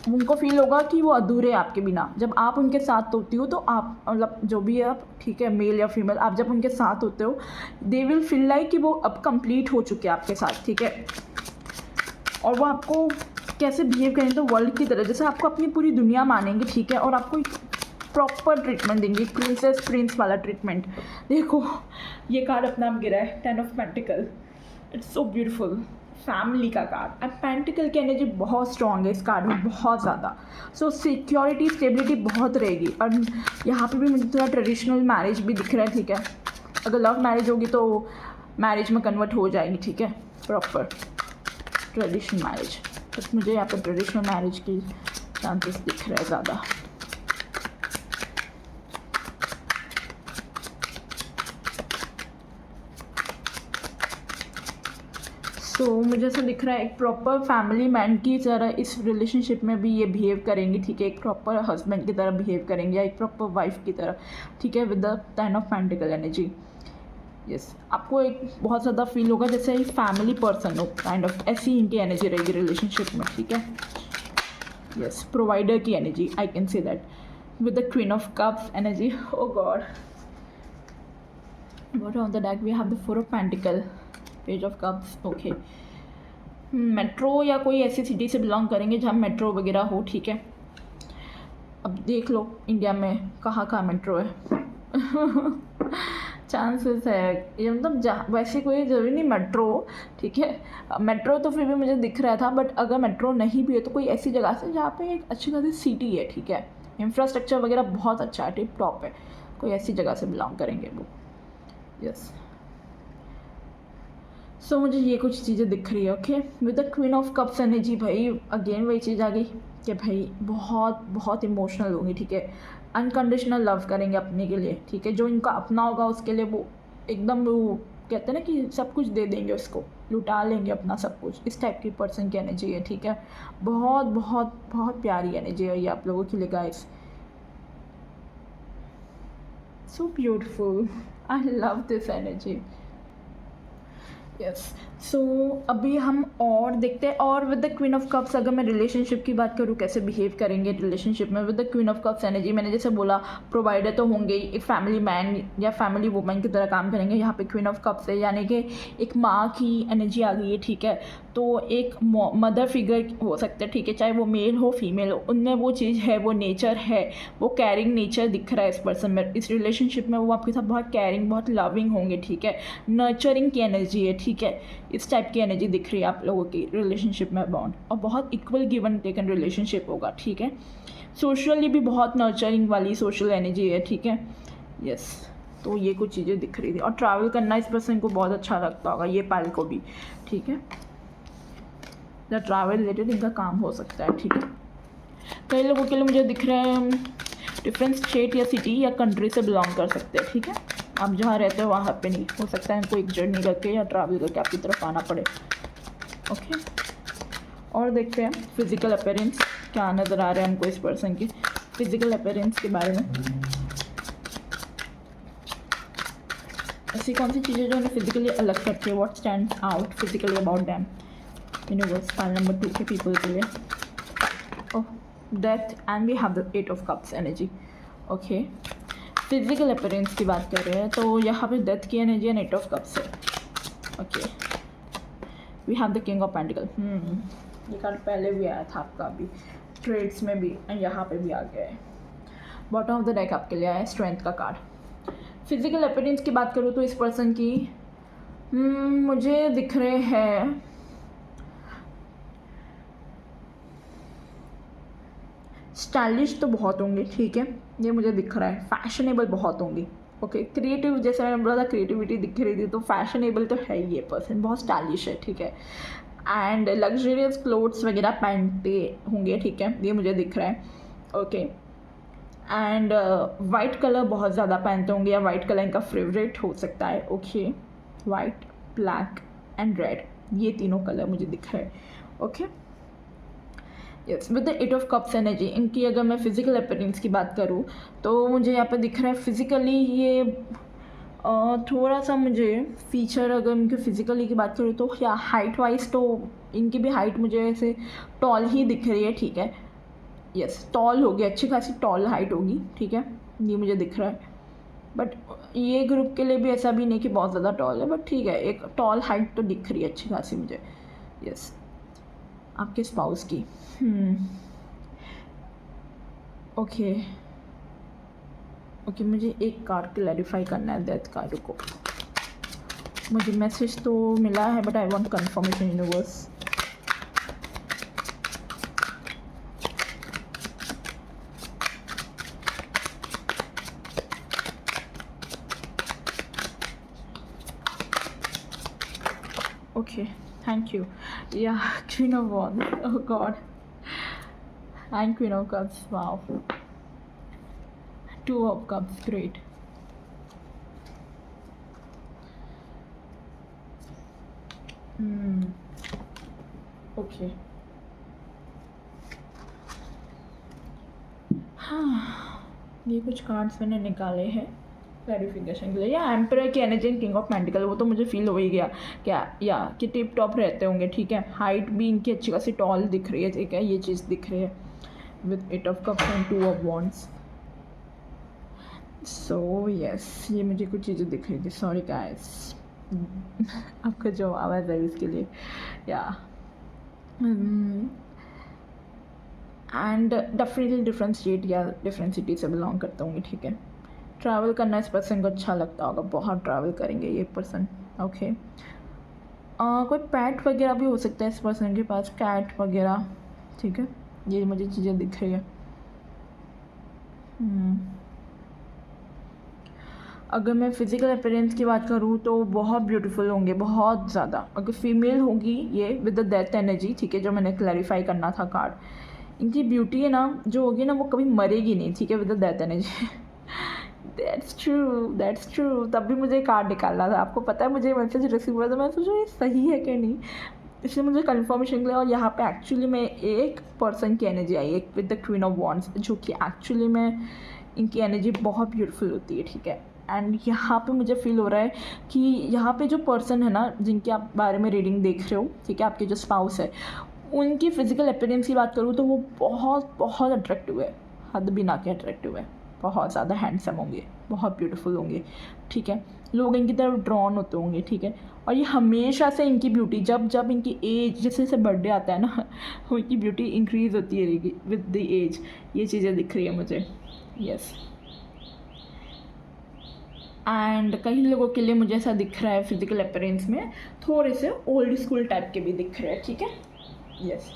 उनको फील होगा कि वो अधूरे हैं आपके बिना। जब आप उनके साथ होती हो तो आप, मतलब जो भी है आप, ठीक है, मेल या फीमेल, आप जब उनके साथ होते हो दे विल फील लाइक कि वो अब कंप्लीट हो चुके हैं आपके साथ, ठीक है। और वो आपको कैसे बिहेव करेंगे तो वर्ल्ड की तरह, जैसे आपको अपनी पूरी दुनिया मानेंगे, ठीक है। और आपको प्रॉपर ट्रीटमेंट देंगे, प्रिंसेस प्रिंस वाला ट्रीटमेंट। देखो ये कार्ड अपना आप गिरा है, 10 of pentacle, it's so beautiful, family का कार्ड। एंड पेंटिकल की एनर्जी बहुत स्ट्रॉन्ग है इस कार्ड में, बहुत ज़्यादा। सो सिक्योरिटी स्टेबिलिटी बहुत रहेगी। और यहाँ पे भी मुझे थोड़ा ट्रेडिशनल मैरिज भी दिख रहा है, ठीक है। अगर लव मैरिज होगी तो मैरिज में कन्वर्ट हो जाएगी, ठीक है, प्रॉपर ट्रेडिशनल मैरिज। तो मुझे यहाँ पर ट्रेडिशनल मैरिज की चांसेस दिख रहे हैं ज़्यादा। मुझे ऐसा दिख रहा है एक प्रॉपर फैमिली मैन की तरह इस रिलेशनशिप में भी ये बिहेव करेंगे, ठीक है। एक प्रॉपर हस्बैंड की तरह बिहेव करेंगे या एक प्रॉपर वाइफ की तरह, ठीक है, with the 10 of pentacle energy. Yes, आपको एक बहुत ज़्यादा फील होगा जैसे एक फैमिली पर्सन हो, काइंड ऑफ ऐसी इनकी एनर्जी रहेगी रिलेशनशिप में, ठीक है। यस, प्रोवाइडर की energy, I can say that, with the queen of cups energy. Oh God, bottom of the deck we have the 4 of pentacle, page of cups. Okay, metro या कोई ऐसी city से belong करेंगे जहाँ metro वगैरह हो, ठीक है। अब देख लो इंडिया में कहाँ कहाँ मेट्रो है। चांसेस है ये, मतलब जहाँ वैसे कोई ज़रूरी नहीं मेट्रो, ठीक है। मेट्रो तो फिर भी मुझे दिख रहा था, बट अगर मेट्रो नहीं भी है तो कोई ऐसी जगह से जहाँ पे एक अच्छी खासी सिटी है, ठीक है, इंफ्रास्ट्रक्चर वगैरह बहुत अच्छा है, टिप टॉप है, कोई ऐसी जगह से बिलोंग करेंगे वो। यस, सो मुझे ये कुछ चीज़ें दिख रही है। Okay, with the queen of cups energy, भाई अगेन वही चीज़ आ गई कि भाई बहुत बहुत इमोशनल होंगी, ठीक है। अनकंडीशनल लव करेंगे अपने के लिए, ठीक है। जो इनका अपना होगा उसके लिए वो एकदम, वो कहते हैं ना कि सब कुछ दे देंगे उसको, लुटा लेंगे अपना सब कुछ। इस टाइप की पर्सन की एनर्जी है, ठीक है। बहुत बहुत बहुत प्यारी एनर्जी है ये आप लोगों के लिए guys. So beautiful, I love this energy. Yes, so अभी हम और देखते हैं। और with the queen of cups, अगर मैं रिलेशनशिप की बात करूँ कैसे बिहेव करेंगे रिलेशनशिप में with the queen of cups energy, मैंने जैसे बोला प्रोवाइडर तो होंगे ही, एक फैमिली मैन या फैमिली वुमन की तरह काम करेंगे। यहाँ पे क्वीन ऑफ कप्स है, यानी कि एक माँ की एनर्जी आ गई है, ठीक है। तो एक मदर फिगर हो सकते हैं, ठीक है, चाहे वो मेल हो फीमेल हो, उनमें वो चीज़ है, वो नेचर है, वो कैरिंग नेचर दिख रहा है इस पर्सन में। इस रिलेशनशिप में वो आपके साथ बहुत कैरिंग, बहुत लविंग होंगे, ठीक है। नर्चरिंग की एनर्जी है, ठीक है। इस टाइप की एनर्जी दिख रही है आप लोगों की रिलेशनशिप में बॉन्ड, और बहुत इक्वल गिवन टेकन रिलेशनशिप होगा, ठीक है। सोशली भी बहुत नर्चरिंग वाली सोशल एनर्जी है, ठीक है। यस, तो ये कुछ चीज़ें दिख रही थी। और ट्रैवल करना इस पर्सन को बहुत अच्छा लगता होगा, ये पाल को भी, ठीक है। या ट्रैवल रिलेटेड इनका काम हो सकता है, ठीक है। कई लोगों के लिए मुझे दिख रहे हैं डिफरेंट स्टेट या सिटी या कंट्री से बिलोंग कर सकते हैं, ठीक है। आप जहाँ रहते हो वहाँ पे नहीं हो सकता है, इनको एक जर्नी करके या ट्रैवल करके आपकी तरफ आना पड़े। ओके, और देखते हैं फिजिकल अपीयरेंस क्या नज़र आ रहा है हमको इस पर्सन की, फिजिकल अपीयरेंस के बारे में। ऐसी कौन सी चीज़ें जो उन्हें फिजिकली अलग करती है, what stands out physically about them. Universe pile number 2 के पीपल के लिए। Oh, death and we have the 8 of cups energy. Okay, physical appearance की बात कर रहे हैं तो यहाँ पे डेथ की एनर्जी एंड 8 ऑफ कप्स है। Okay, we have the king of pentacle. ये कार्ड पहले भी आया था आपका, अभी ट्रेड्स में भी, एंड यहाँ पे भी आ गया है। बॉटम ऑफ द डेक आपके लिए आया है स्ट्रेंथ का कार्ड। फिजिकल अपीयरेंस की बात करूँ तो इस पर्सन की मुझे दिख रहे हैं स्टाइलिश तो बहुत होंगे, ठीक है, ये मुझे दिख रहा है। फैशनेबल बहुत होंगी। ओके, क्रिएटिव, जैसे मैंने बोला था क्रिएटिविटी दिख रही थी, तो फैशनेबल तो है ही ये पर्सन, बहुत स्टाइलिश है, ठीक है। एंड लग्जरियस क्लोथ्स वगैरह पहनते होंगे, ठीक है, ये मुझे दिख रहा है। ओके, एंड वाइट कलर बहुत ज़्यादा पहनते होंगे, या वाइट कलर इनका फेवरेट हो सकता है। Okay, white, black and red, ये तीनों कलर मुझे दिख रहे हैं। Okay, yes, with the 8 of cups energy, इनकी अगर मैं फिजिकल अपीयरेंस की बात करूँ तो मुझे यहाँ पे दिख रहा है फिज़िकली ये थोड़ा सा मुझे फीचर, अगर इनके फिज़िकली की बात करूँ तो या हाइट वाइज तो इनकी भी हाइट मुझे ऐसे टॉल ही दिख रही है, ठीक है। यस, टॉल होगी, अच्छी खासी टॉल हाइट होगी, ठीक है, ये मुझे दिख रहा है। बट ये ग्रुप के लिए भी ऐसा भी नहीं कि बहुत ज़्यादा टॉल है, बट ठीक है, एक टॉल हाइट तो दिख रही है अच्छी खासी मुझे। यस, आपके स्पाउस की। ओके, ओके मुझे एक कार्ड क्लैरिफाई करना है डेथ कार्ड को। मुझे मैसेज तो मिला है but I want confirmation universe. Okay, thank you. Yeah, Queen of Wands. Oh God. And Queen of Cups. Wow. Two of Cups. Great. Okay. हाँ, ये कुछ कार्ड्स मैंने निकाले हैं क्लैरिफिकेशन के लिए। या एम्परर की energy and king of pentacle, वो तो मुझे फील हो ही गया क्या या कि टिप टॉप रहते होंगे, ठीक है। हाइट भी इनकी अच्छी खासी टॉल दिख रही है, ठीक है, ये चीज़ दिख रही है with 8 of cups and 2 of wands. So yes, ये मुझे कुछ चीज़ें दिख रही थी, सॉरी गाइस। आपका जो आवाज़ है इसके लिए। या एंड डेफिनेटली डिफरेंट स्टेट या डिफरेंट सिटी से बिलोंग करते होंगे, ठीक है। ट्रैवल करना इस पर्सन को अच्छा लगता होगा, बहुत ट्रैवल करेंगे ये पर्सन। ओके कोई पैट वगैरह भी हो सकता है इस पर्सन के पास, कैट वगैरह, ठीक है। ये मुझे चीज़ें दिख रही है। अगर मैं फिज़िकल अपीयरेंस की बात करूँ तो बहुत ब्यूटीफुल होंगे, बहुत ज़्यादा। अगर फीमेल होगी ये विद द डेथ एनर्जी, ठीक है, जो मैंने क्लैरिफाई करना था कार्ड, इनकी ब्यूटी है ना जो होगी ना वो कभी मरेगी नहीं, ठीक है, with the death energy. That's true. तब भी मुझे कार्ड निकालना था, आपको पता है मुझे मैसेज रिसीव हुआ था, मैं सोचा ये सही है कि नहीं, इसलिए मुझे कंफर्मेशन के लिए। और यहाँ पे एक्चुअली में एक पर्सन की एनर्जी आई, एक with the queen of wands, जो कि एक्चुअली में इनकी एनर्जी बहुत ब्यूटीफुल होती है, ठीक है। एंड यहाँ पे मुझे फील हो रहा है कि यहाँ पे जो पर्सन है ना जिनके आप बारे में रीडिंग देख रहे हो, ठीक है, आपके जो स्पाउस है, उनकी फ़िज़िकल अपीयरेंस की बात करूँ तो वो बहुत बहुत अट्रैक्टिव है, हद भी ना के अट्रैक्टिव है, बहुत ज़्यादा हैंडसम होंगे, बहुत ब्यूटीफुल होंगे, ठीक है। लोग इनकी तरफ ड्रॉन होते होंगे, ठीक है। और ये हमेशा से इनकी ब्यूटी जब इनकी एज जैसे जैसे बर्थडे आता है ना उनकी ब्यूटी इंक्रीज़ होती रहेगी विद द एज। ये चीज़ें दिख रही है मुझे, यस। एंड कई लोगों के लिए मुझे ऐसा दिख रहा है फिज़िकल अपीयरेंस में थोड़े से ओल्ड स्कूल टाइप के भी दिख रहे हैं, ठीक है, यस।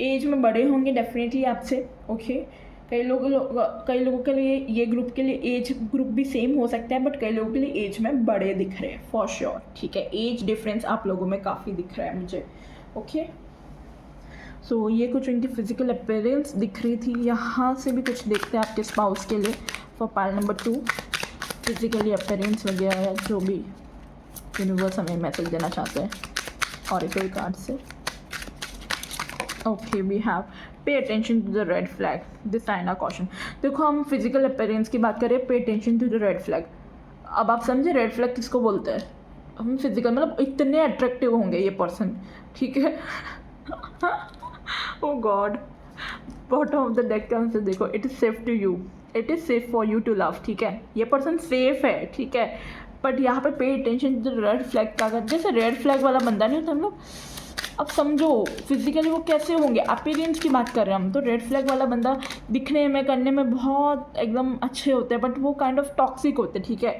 एज में बड़े होंगे डेफिनेटली आपसे, ओके। कई लोगों के लिए ये ग्रुप के लिए एज ग्रुप भी सेम हो सकता है, बट कई लोगों के लिए एज में बड़े दिख रहे हैं फॉर श्योर, ठीक है। एज डिफरेंस आप लोगों में काफ़ी दिख रहा है मुझे, ओके। सो ये कुछ उनकी फ़िज़िकल अपीयरेंस दिख रही थी। यहाँ से भी कुछ देखते हैं आपके स्पाउस के लिए for pile number 2, physically appearance वगैरह जो भी यूनिवर्स हमें मैसेज देना चाहते हैं ऑरेकल कार्ड से। Okay we have pay attention to the red flag, this sign a caution. देखो हम फिजिकल अपीयरेंस की बात करें, pay attention to the red flag. अब आप समझे रेड फ्लैग किसको बोलते हैं? हम फिजिकल मतलब इतने अट्रैक्टिव होंगे ये पर्सन, ठीक है। Oh God, bottom of the deck का आंसर देखो, it is safe to you, it is safe for you to love, ठीक है। ये पर्सन सेफ है, ठीक है। बट यहाँ पे pay attention to the red flag का, जैसे रेड फ्लैग वाला बंदा नहीं होता हम लोग, अब समझो फिजिकली वो कैसे होंगे, अपीयरेंस की बात कर रहे हैं हम, तो रेड फ्लैग वाला बंदा दिखने में करने में बहुत एकदम अच्छे होते हैं, बट वो काइंड ऑफ टॉक्सिक होते हैं, ठीक है।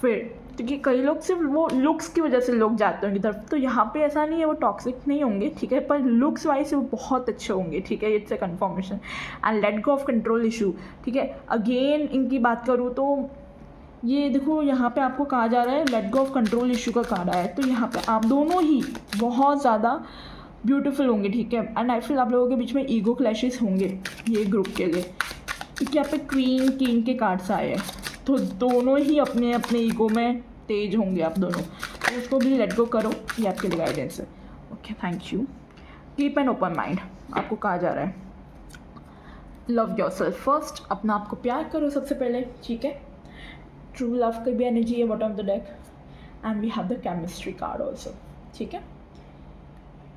फिर क्योंकि कई लोग सिर्फ वो लुक्स की वजह से लोग जाते होंगे तरफ, तो यहाँ पे ऐसा नहीं है, वो टॉक्सिक नहीं होंगे, ठीक है, पर लुक्स वाइज वो बहुत अच्छे होंगे, ठीक है। It's a conformation. And let go of control issue, ठीक है। अगेन इनकी बात करूँ तो ये देखो यहाँ पे आपको कहा जा रहा है let go of control issue का कार्ड आया है, तो यहाँ पे आप दोनों ही बहुत ज़्यादा ब्यूटीफुल होंगे, ठीक है। एंड आई फील आप लोगों के बीच में ईगो क्लैशेस होंगे ये ग्रुप के लिए, क्योंकि यहाँ पे क्वीन किंग के कार्ड्स आए हैं, तो दोनों ही अपने अपने ईगो में तेज होंगे आप दोनों, तो उसको भी लेट गो करो, ये आपके लिए गाइडेंस है। Okay thank you. Keep an open mind, आपको कहा जा रहा है लव योर सेल्फ फर्स्ट, अपना आपको प्यार करो सबसे पहले, ठीक है। ट्रू लव की भी एनर्जी है bottom of the deck, and we have the chemistry card also, ठीक है।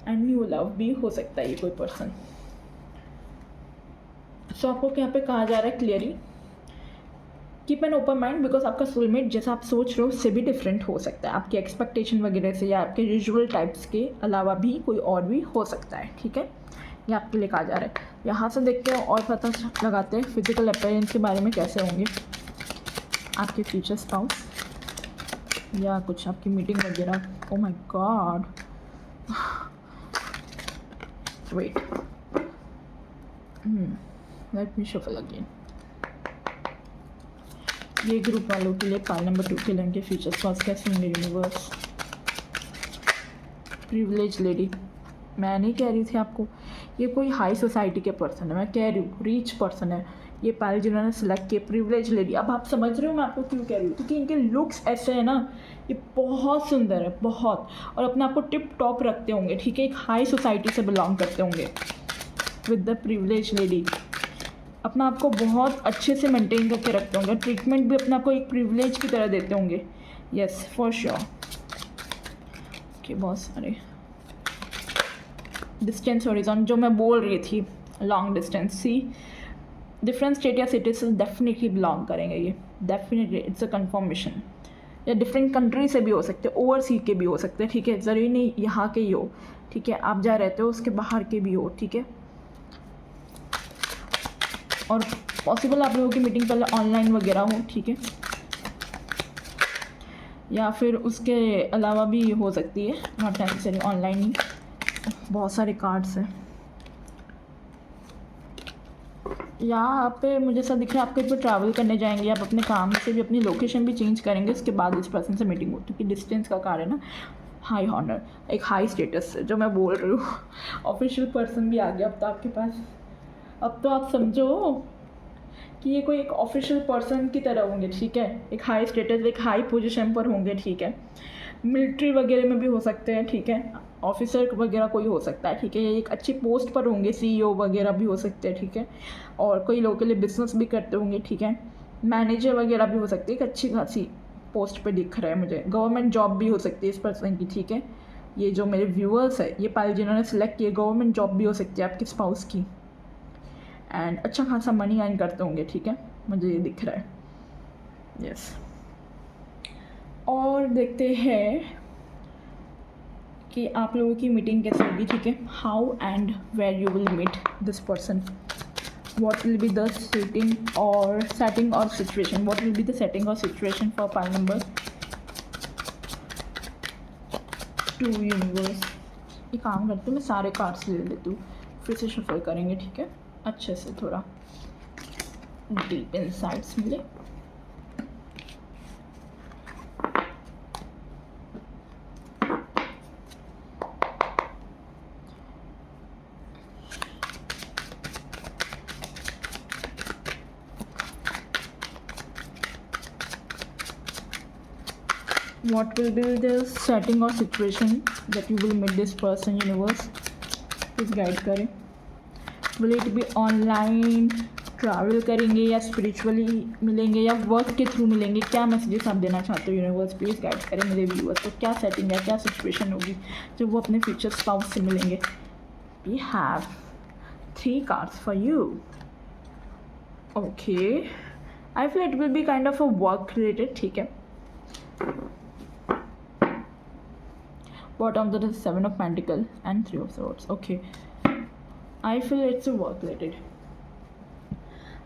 एंड न्यू लव भी हो सकता है ये कोई पर्सन। सो आपको यहाँ पे कहा जा रहा है clearly keep an open mind, because आपका सोलमेट जैसा आप सोच रहे हो उससे भी डिफरेंट हो सकता है, आपकी एक्सपेक्टेशन वगैरह से या आपके यूजुअल टाइप्स के अलावा भी कोई और भी हो सकता है, ठीक है। ये आपके लिए कहा जा रहा है। यहाँ से देखते हैं और पता लगाते हैं फिजिकल अपीयरेंस के बारे में कैसे होंगे। आपके फ्यूचर स्पाउस या कुछ आपकी मीटिंग वगैरह. Oh my God, wait, let me shuffle again. ये ग्रुप वालों के लिए पाल नंबर 2 के लिए उनके फ्यूचर स्पाउस कैसे होंगे यूनिवर्स. प्रिविलेज लेडी, मैं नहीं कह रही थी आपको, ये कोई हाई सोसाइटी के पर्सन है, मैं कह रही हूँ रिच पर्सन है ये पायल जिन्होंने सेलेक्ट किए. प्रिविलेज लेडी, अब आप समझ रहे हो मैं आपको क्यों कह रही हूँ, क्योंकि इनके लुक्स ऐसे हैं ना, ये बहुत सुंदर है बहुत, और अपने आप को टिप टॉप रखते होंगे. ठीक है, एक हाई सोसाइटी से बिलोंग करते होंगे. विद द प्रिविलेज लेडी अपना आप को बहुत अच्छे से मेंटेन करके रखते होंगे. ट्रीटमेंट भी अपने आप को एक प्रिविलेज की तरह देते होंगे. Yes for sure. ओके, बहुत सारे डिस्टेंस हॉरिजॉन जो मैं बोल रही थी, लॉन्ग डिस्टेंस. सी डिफरेंट स्टेट या सिटी से डेफिनेटली बिलोंग करेंगे ये, डेफिनेटली इट्स अ कन्फर्मेशन. या डिफरेंट कंट्री से भी हो सकते हैं, ओवरसी के भी हो सकते हैं. ठीक है, ज़रूरी नहीं यहाँ के ही हो. ठीक है, आप जहाँ रहते हो उसके बाहर के भी हो. ठीक है, और पॉसिबल आप लोगों की मीटिंग पहले ऑनलाइन वगैरह हो. ठीक है, या फिर उसके अलावा भी हो सकती है, नॉट नेसेसरी ऑनलाइन ही. बहुत सारे कार्ड्स हैं. यहाँ पे मुझे ऐसा दिख रहा है आप कहीं पर ट्रैवल करने जाएंगे, आप अपने काम से भी अपनी लोकेशन भी चेंज करेंगे, उसके बाद इस पर्सन से मीटिंग हो. क्योंकि डिस्टेंस का कार्ड है ना, हाई हॉनर, एक हाई स्टेटस है जो मैं बोल रही हूँ. ऑफिशियल पर्सन भी आ गया अब तो आपके पास. अब तो आप समझो कि ये कोई एक ऑफिशियल पर्सन की तरह होंगे. ठीक है, एक हाई स्टेटस, एक हाई पोजीशन पर होंगे. ठीक है, मिलिट्री वगैरह में भी हो सकते हैं. ठीक है, ऑफिसर वगैरह कोई हो सकता है. ठीक है, ये एक अच्छी पोस्ट पर होंगे, CEO वगैरह भी हो सकते हैं. ठीक है, और कोई लोगों के लिए बिजनेस भी करते होंगे. ठीक है, मैनेजर वगैरह भी हो सकती है, एक अच्छी खासी पोस्ट पे दिख रहा है मुझे. गवर्नमेंट जॉब भी हो सकती है इस पर्सन की. ठीक है, ये जो मेरे व्यूअर्स है, ये पायल जिन्होंने सेलेक्ट किए, गवर्नमेंट जॉब भी हो सकती है आपके स्पाउस की. एंड अच्छा खासा मनी अर्न करते होंगे. ठीक है, मुझे ये दिख रहा है. यस, और देखते हैं कि आप लोगों की मीटिंग कैसे होगी. ठीक है, how and where you will meet this person, what will be the setting or situation, what will be the setting or situation for pile number 2 universe. ये काम करती हूँ मैं, सारे कार्ड्स ले लेती हूँ, फिर से शफल करेंगे. ठीक है, अच्छे से थोड़ा डीप इनसाइट्स मिले. What will be the setting or situation that you will meet this person universe, please guide करें. Will it be online, travel करेंगे या स्पिरिचुअली मिलेंगे या वर्क के थ्रू मिलेंगे, क्या मैसेजेस आप देना चाहते हो यूनिवर्स, प्लीज़ गाइड करें मेरे व्यूअर्स को. क्या सेटिंग है, क्या सिचुएशन होगी जब वो अपने फ्यूचर स्पाउस से मिलेंगे. We have 3 cards for you. Okay, I feel it will be kind of a work related. ठीक है, bottom that is 7 of Pentacle and 3 of Swords. Okay, I feel it's a work related.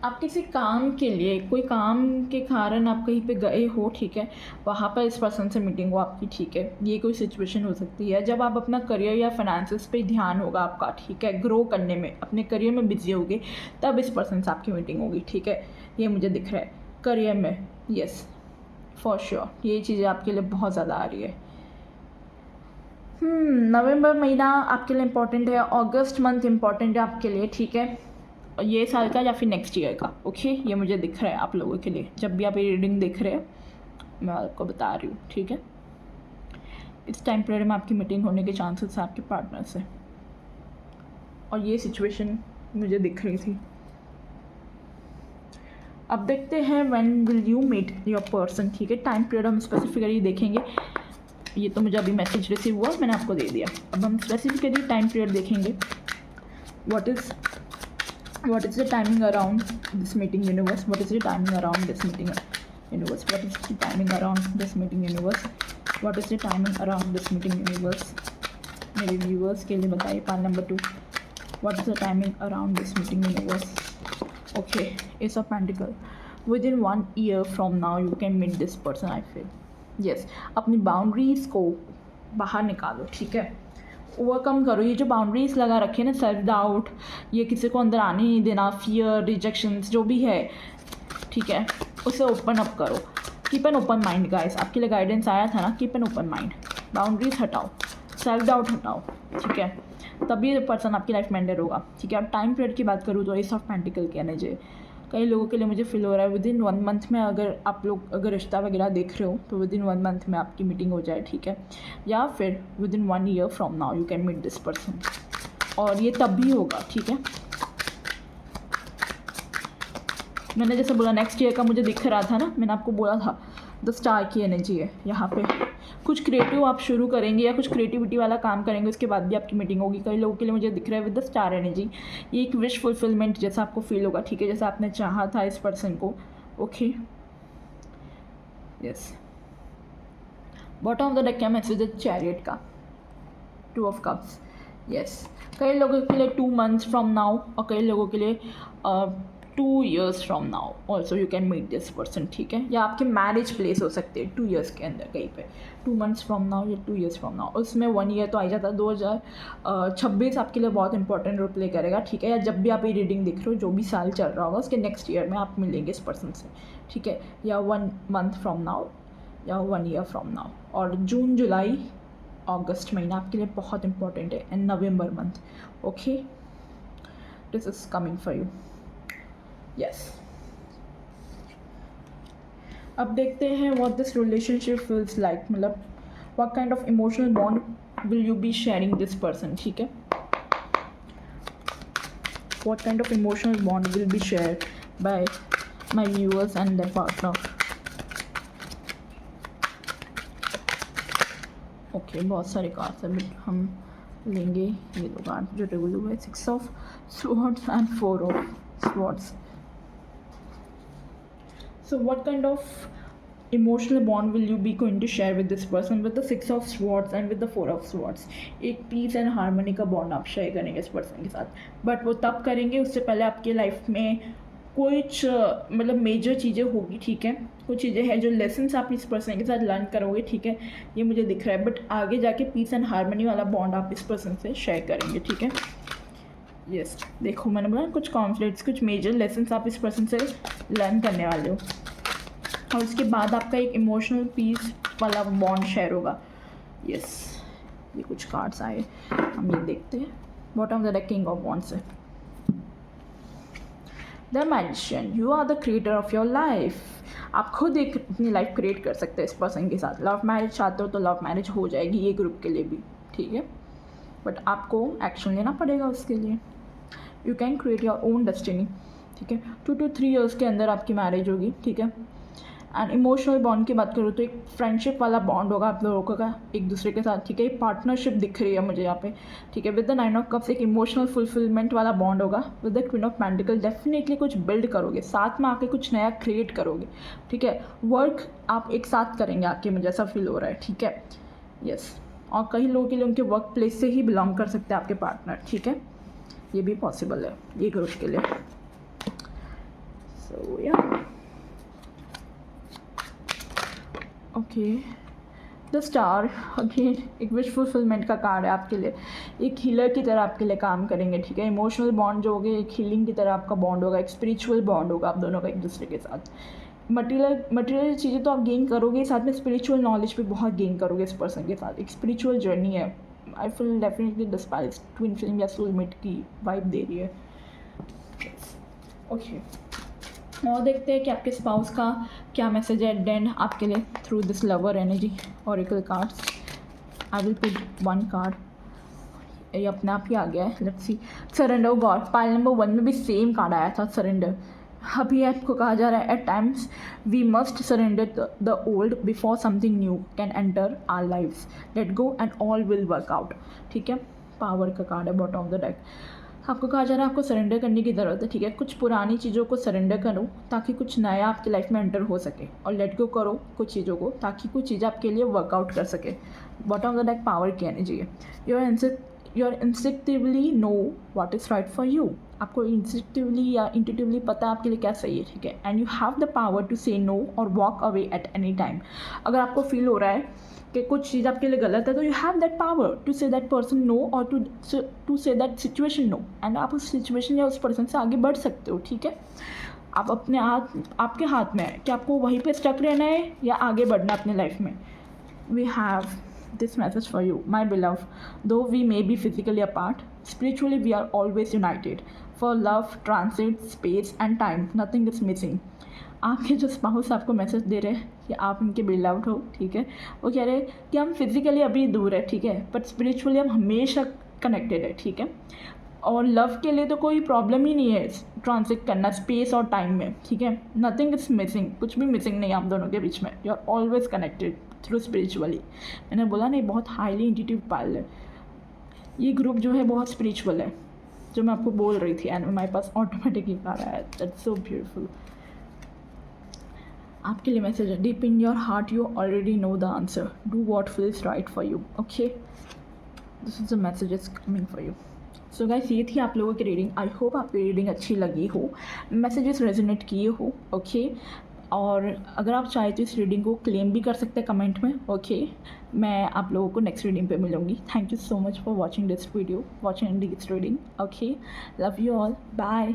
आप किसी काम के लिए, कोई काम के कारण आप कहीं पे गए हो. ठीक है, वहाँ पर इस पर्सन से मीटिंग हो आपकी. ठीक है, ये कोई सिचुएशन हो सकती है जब आप अपना करियर या फाइनेंसेस पे ध्यान होगा आपका. ठीक है, ग्रो करने में, अपने करियर में बिजी होगे, तब इस पर्सन से आपकी मीटिंग होगी. ठीक है, ये मुझे दिख रहा है करियर में. यस फॉर श्योर, ये चीज़ें आपके लिए बहुत ज़्यादा आ रही है. नवंबर महीना आपके लिए इम्पॉर्टेंट है, अगस्त मंथ इम्पॉर्टेंट है आपके लिए. ठीक है, ये साल का या फिर नेक्स्ट ईयर का. ओके, ये मुझे दिख रहा है आप लोगों के लिए. जब भी आप ये रीडिंग देख रहे हैं मैं आपको बता रही हूँ. ठीक है, इस टाइम पीरियड में आपकी मीटिंग होने के चांसेस हैं आपके पार्टनर से, और ये सिचुएशन मुझे दिख रही थी. अब देखते हैं when will you meet your person. ठीक है, टाइम पीरियड हम स्पेसिफिकली देखेंगे. ये तो मुझे अभी मैसेज रिसीव हुआ, मैंने आपको दे दिया. अब हम स्पेसिफिकली टाइम पीरियड देखेंगे. What is the timing around this meeting universe, what is the timing around this meeting universe, what is the timing around this meeting universe, what is the timing around this meeting universe. मेरे viewers के लिए बताइए. Pile number 2, what is the timing around this meeting universe. Okay, ace of pentacle, within 1 year from now you can meet this person, I feel। yes, अपनी boundaries को बाहर निकालो, ठीक है, ओवरकम करो। ये जो बाउंड्रीज़ लगा रखे ना, सेल्फ डाउट, ये किसी को अंदर आने नहीं देना, फियर, रिजेक्शंस जो भी है, ठीक है, उसे ओपन अप करो। Keep an open mind guys, आपके लिए गाइडेंस आया था ना, keep an open mind. Boundaries हटाओ, सेल्फ डाउट हटाओ, ठीक है, तभी पर्सन आपकी लाइफ में एंटर होगा, ठीक है। अब टाइम पीरियड की बात करूँ तो एस ऑफ पेंटिकल की एनर्जी, कई लोगों के लिए मुझे फील हो रहा है विद इन 1 मंथ में, अगर आप लोग अगर रिश्ता वगैरह देख रहे हो तो विद इन 1 मंथ में आपकी मीटिंग हो जाए, ठीक है, या फिर within 1 year from now you can meet this person, और ये तब भी होगा, ठीक है। मैंने जैसे बोला नेक्स्ट ईयर का मुझे दिख रहा था ना, मैंने आपको बोला था द स्टार की एनर्जी है यहाँ पे। कुछ क्रिएटिव आप शुरू करेंगे या कुछ क्रिएटिविटी वाला काम करेंगे, उसके बाद भी आपकी मीटिंग होगी। कई लोगों के लिए मुझे दिख रहा है विद द स्टार एनर्जी, ये एक विश फुलफिलमेंट जैसा आपको फील होगा, ठीक है, जैसा आपने चाहा था इस पर्सन को, okay. Yes, bottom of the deck क्या मैसेज है, चैरियट का, 2 of Cups। यस, कई लोगों के लिए 2 months फ्रॉम नाउ, और कई लोगों के लिए 2 years from now also you can meet this person, ठीक है, या आपके मैरिज प्लेस हो सकते हैं 2 years के अंदर कहीं पे, 2 months फ्रॉम नाउ या 2 years फ्रॉम नाउ, उसमें 1 year तो आ जाता है। 2026 आपके लिए बहुत इंपॉर्टेंट रोल प्ले करेगा, ठीक है, या जब भी आप ये रीडिंग देख रहे हो, जो भी साल चल रहा होगा उसके नेक्स्ट ईयर में आप मिलेंगे इस पर्सन से, ठीक है, या 1 month फ्रॉम नाउ या 1 year फ्रॉम नाउ। और जून, जुलाई, अगस्त महीना आपके लिए बहुत इंपॉर्टेंट है, and November month, okay, this is coming for you. Yes, अब देखते हैं what this relationship feels like, मतलब what kind of emotional bond will you be sharing this person, ठीक है, what kind of emotional bond will be shared by my viewers and their partner. Okay, बहुत सारे cards हैं, but हम लेंगे ये 2 card जो टेबल हुआ है, 6 of Swords and 4 of Swords। So what kind of emotional bond will you be going to share with this person with the 6 of Swords and with the 4 of Swords? एक piece and harmony का bond आप share करेंगे इस person के साथ, but वो तब करेंगे, उससे पहले आपके लाइफ में कुछ मतलब मेजर चीज़ें होगी, ठीक है, कुछ चीज़ें हैं जो लेसन्स आप इस पर्सन के साथ लर्न करोगे, ठीक है, ये मुझे दिख रहा है, बट आगे जाके पीस एंड हार्मनी वाला बॉन्ड आप इस पर्सन से शेयर करेंगे, ठीक है। यस, देखो मैंने बोला कुछ कॉन्फ्लिक्ट्स, कुछ मेजर लेसन्स आप इस पर्सन से लर्न करने वाले हो, और उसके बाद आपका एक इमोशनल पीस वाला बॉन्ड शेयर होगा। यस, ये कुछ कार्ड्स आए, हम ये देखते हैं। Bottom of the deck king of wands है, the magician, you are the creator of your life. आप खुद एक अपनी लाइफ क्रिएट कर सकते हैं इस पर्सन के साथ। लव मैरिज चाहते हो तो लव मैरिज हो जाएगी ये ग्रुप के लिए भी, ठीक है, बट आपको एक्शन लेना पड़ेगा उसके लिए। You can create your own destiny, ठीक है, 2 to 3 years के अंदर आपकी मैरिज होगी, ठीक है। एंड इमोशनल बॉन्ड की बात करूँ तो एक फ्रेंडशिप वाला बॉन्ड होगा आप लोगों का एक दूसरे के साथ, ठीक है, एक पार्टनरशिप दिख रही है मुझे यहाँ पे, ठीक है। विद द 9 of Cups एक इमोशनल फुलफिलमेंट वाला बॉन्ड होगा। With the queen of pentacle definitely कुछ बिल्ड करोगे, साथ में आके कुछ नया क्रिएट करोगे, ठीक है, वर्क आप एक साथ करेंगे आके, मुझे ऐसा फील हो रहा है, ठीक है। यस, और कई लोगों के लिए उनके वर्क प्लेस से ही बिलोंग कर सकते हैं आपके पार्टनर, ठीक है, ये भी पॉसिबल है ये ग्रुप के लिए। सो या ओके, द स्टार अगेन एक विश फुलफिलमेंट का कार्ड है आपके लिए, एक हीलर की तरह आपके लिए काम करेंगे, ठीक है। इमोशनल बॉन्ड जो होगा एक हीलिंग की तरह आपका बॉन्ड होगा, एक स्पिरिचुअल बॉन्ड होगा आप दोनों का एक दूसरे के साथ। मटेरियल चीज़ें तो आप गेन करोगे, साथ में स्पिरिचुअल नॉलेज भी बहुत गेन करोगे इस पर्सन के साथ। एक स्पिरिचुअल जर्नी है, I feel definitely the spice twin flame या सोलमेट की वाइब दे रही है। ओके, और देखते हैं कि आपके स्पाउस का क्या मैसेज है एट द एंड आपके लिए through this lover energy oracle cards. I will pick 1 card, ये अपने आप ही आ गया है, let's see. Surrender God, pile number 1 में भी सेम कार्ड आया था, सरेंडर। अभी आपको कहा जा रहा है at times we must surrender the old before something new can enter our lives, let go and all will work out, ठीक है। पावर का कार्ड है बॉटम ऑफ द डेक। आपको कहा जा रहा है आपको सरेंडर करने की ज़रूरत है, ठीक है, कुछ पुरानी चीज़ों को सरेंडर करो ताकि कुछ नया आपकी लाइफ में एंटर हो सके, और लेट गो करो कुछ चीज़ों को ताकि कुछ चीज़ें आपके लिए वर्कआउट कर सके। Bottom of the deck power की एनर्जी है, your instinctively know what is right for you. आपको इंस्टिंक्टिवली या इंट्यूटिवली पता है आपके लिए क्या सही है, ठीक है। And you have the power to say no और walk away at any time. अगर आपको फील हो रहा है कि कुछ चीज़ आपके लिए गलत है, तो you have that power to say that person no और to say that situation no, and आप उस सिचुएशन या उस पर्सन से आगे बढ़ सकते हो, ठीक है। आप अपने आपके हाथ में है कि आपको वहीं पे स्टक रहना है या आगे बढ़ना अपने लाइफ में। We have this message for you, my beloved. Though we may be physically apart, spiritually we are always united. For love, transit, space and time, nothing is missing. आपके जो स्पाउस आपको मैसेज दे रहे हैं कि आप उनके beloved हो, ठीक है। वो कह रहे हैं कि हम फिजिकली अभी दूर है, ठीक है, बट स्पिरिचुअली हम हमेशा कनेक्टेड है, ठीक है। और लव के लिए तो कोई प्रॉब्लम ही नहीं है ट्रांसिट करना स्पेस और टाइम में, ठीक है। नथिंग इज़ मिसिंग, कुछ भी मिसिंग नहीं है आप दोनों के बीच में। You are always connected through spiritually. मैंने बोला नहीं, बहुत हाईली इंट्यूटिव पायल है ये ग्रुप जो है, बहुत स्पिरिचुअल है, जो मैं आपको बोल रही थी। एंड हमारे पास ऑटोमेटिकली आ रहा है, दैट्स सो ब्यूटीफुल। आपके लिए मैसेज है, deep in your heart you already know the answer, do what feels right for you, okay. This is the message is coming for you. So guys, ये थी आप लोगों की रीडिंग। आई होप आपकी reading अच्छी लगी हो, मैसेजेस रेजोनेट किए हो, ओके। और अगर आप चाहे तो इस रीडिंग को क्लेम भी कर सकते हैं कमेंट में, ओके। मैं आप लोगों को नेक्स्ट रीडिंग पे मिलूँगी। Thank you so much for watching this video, watching this reading, okay. Love you all, bye.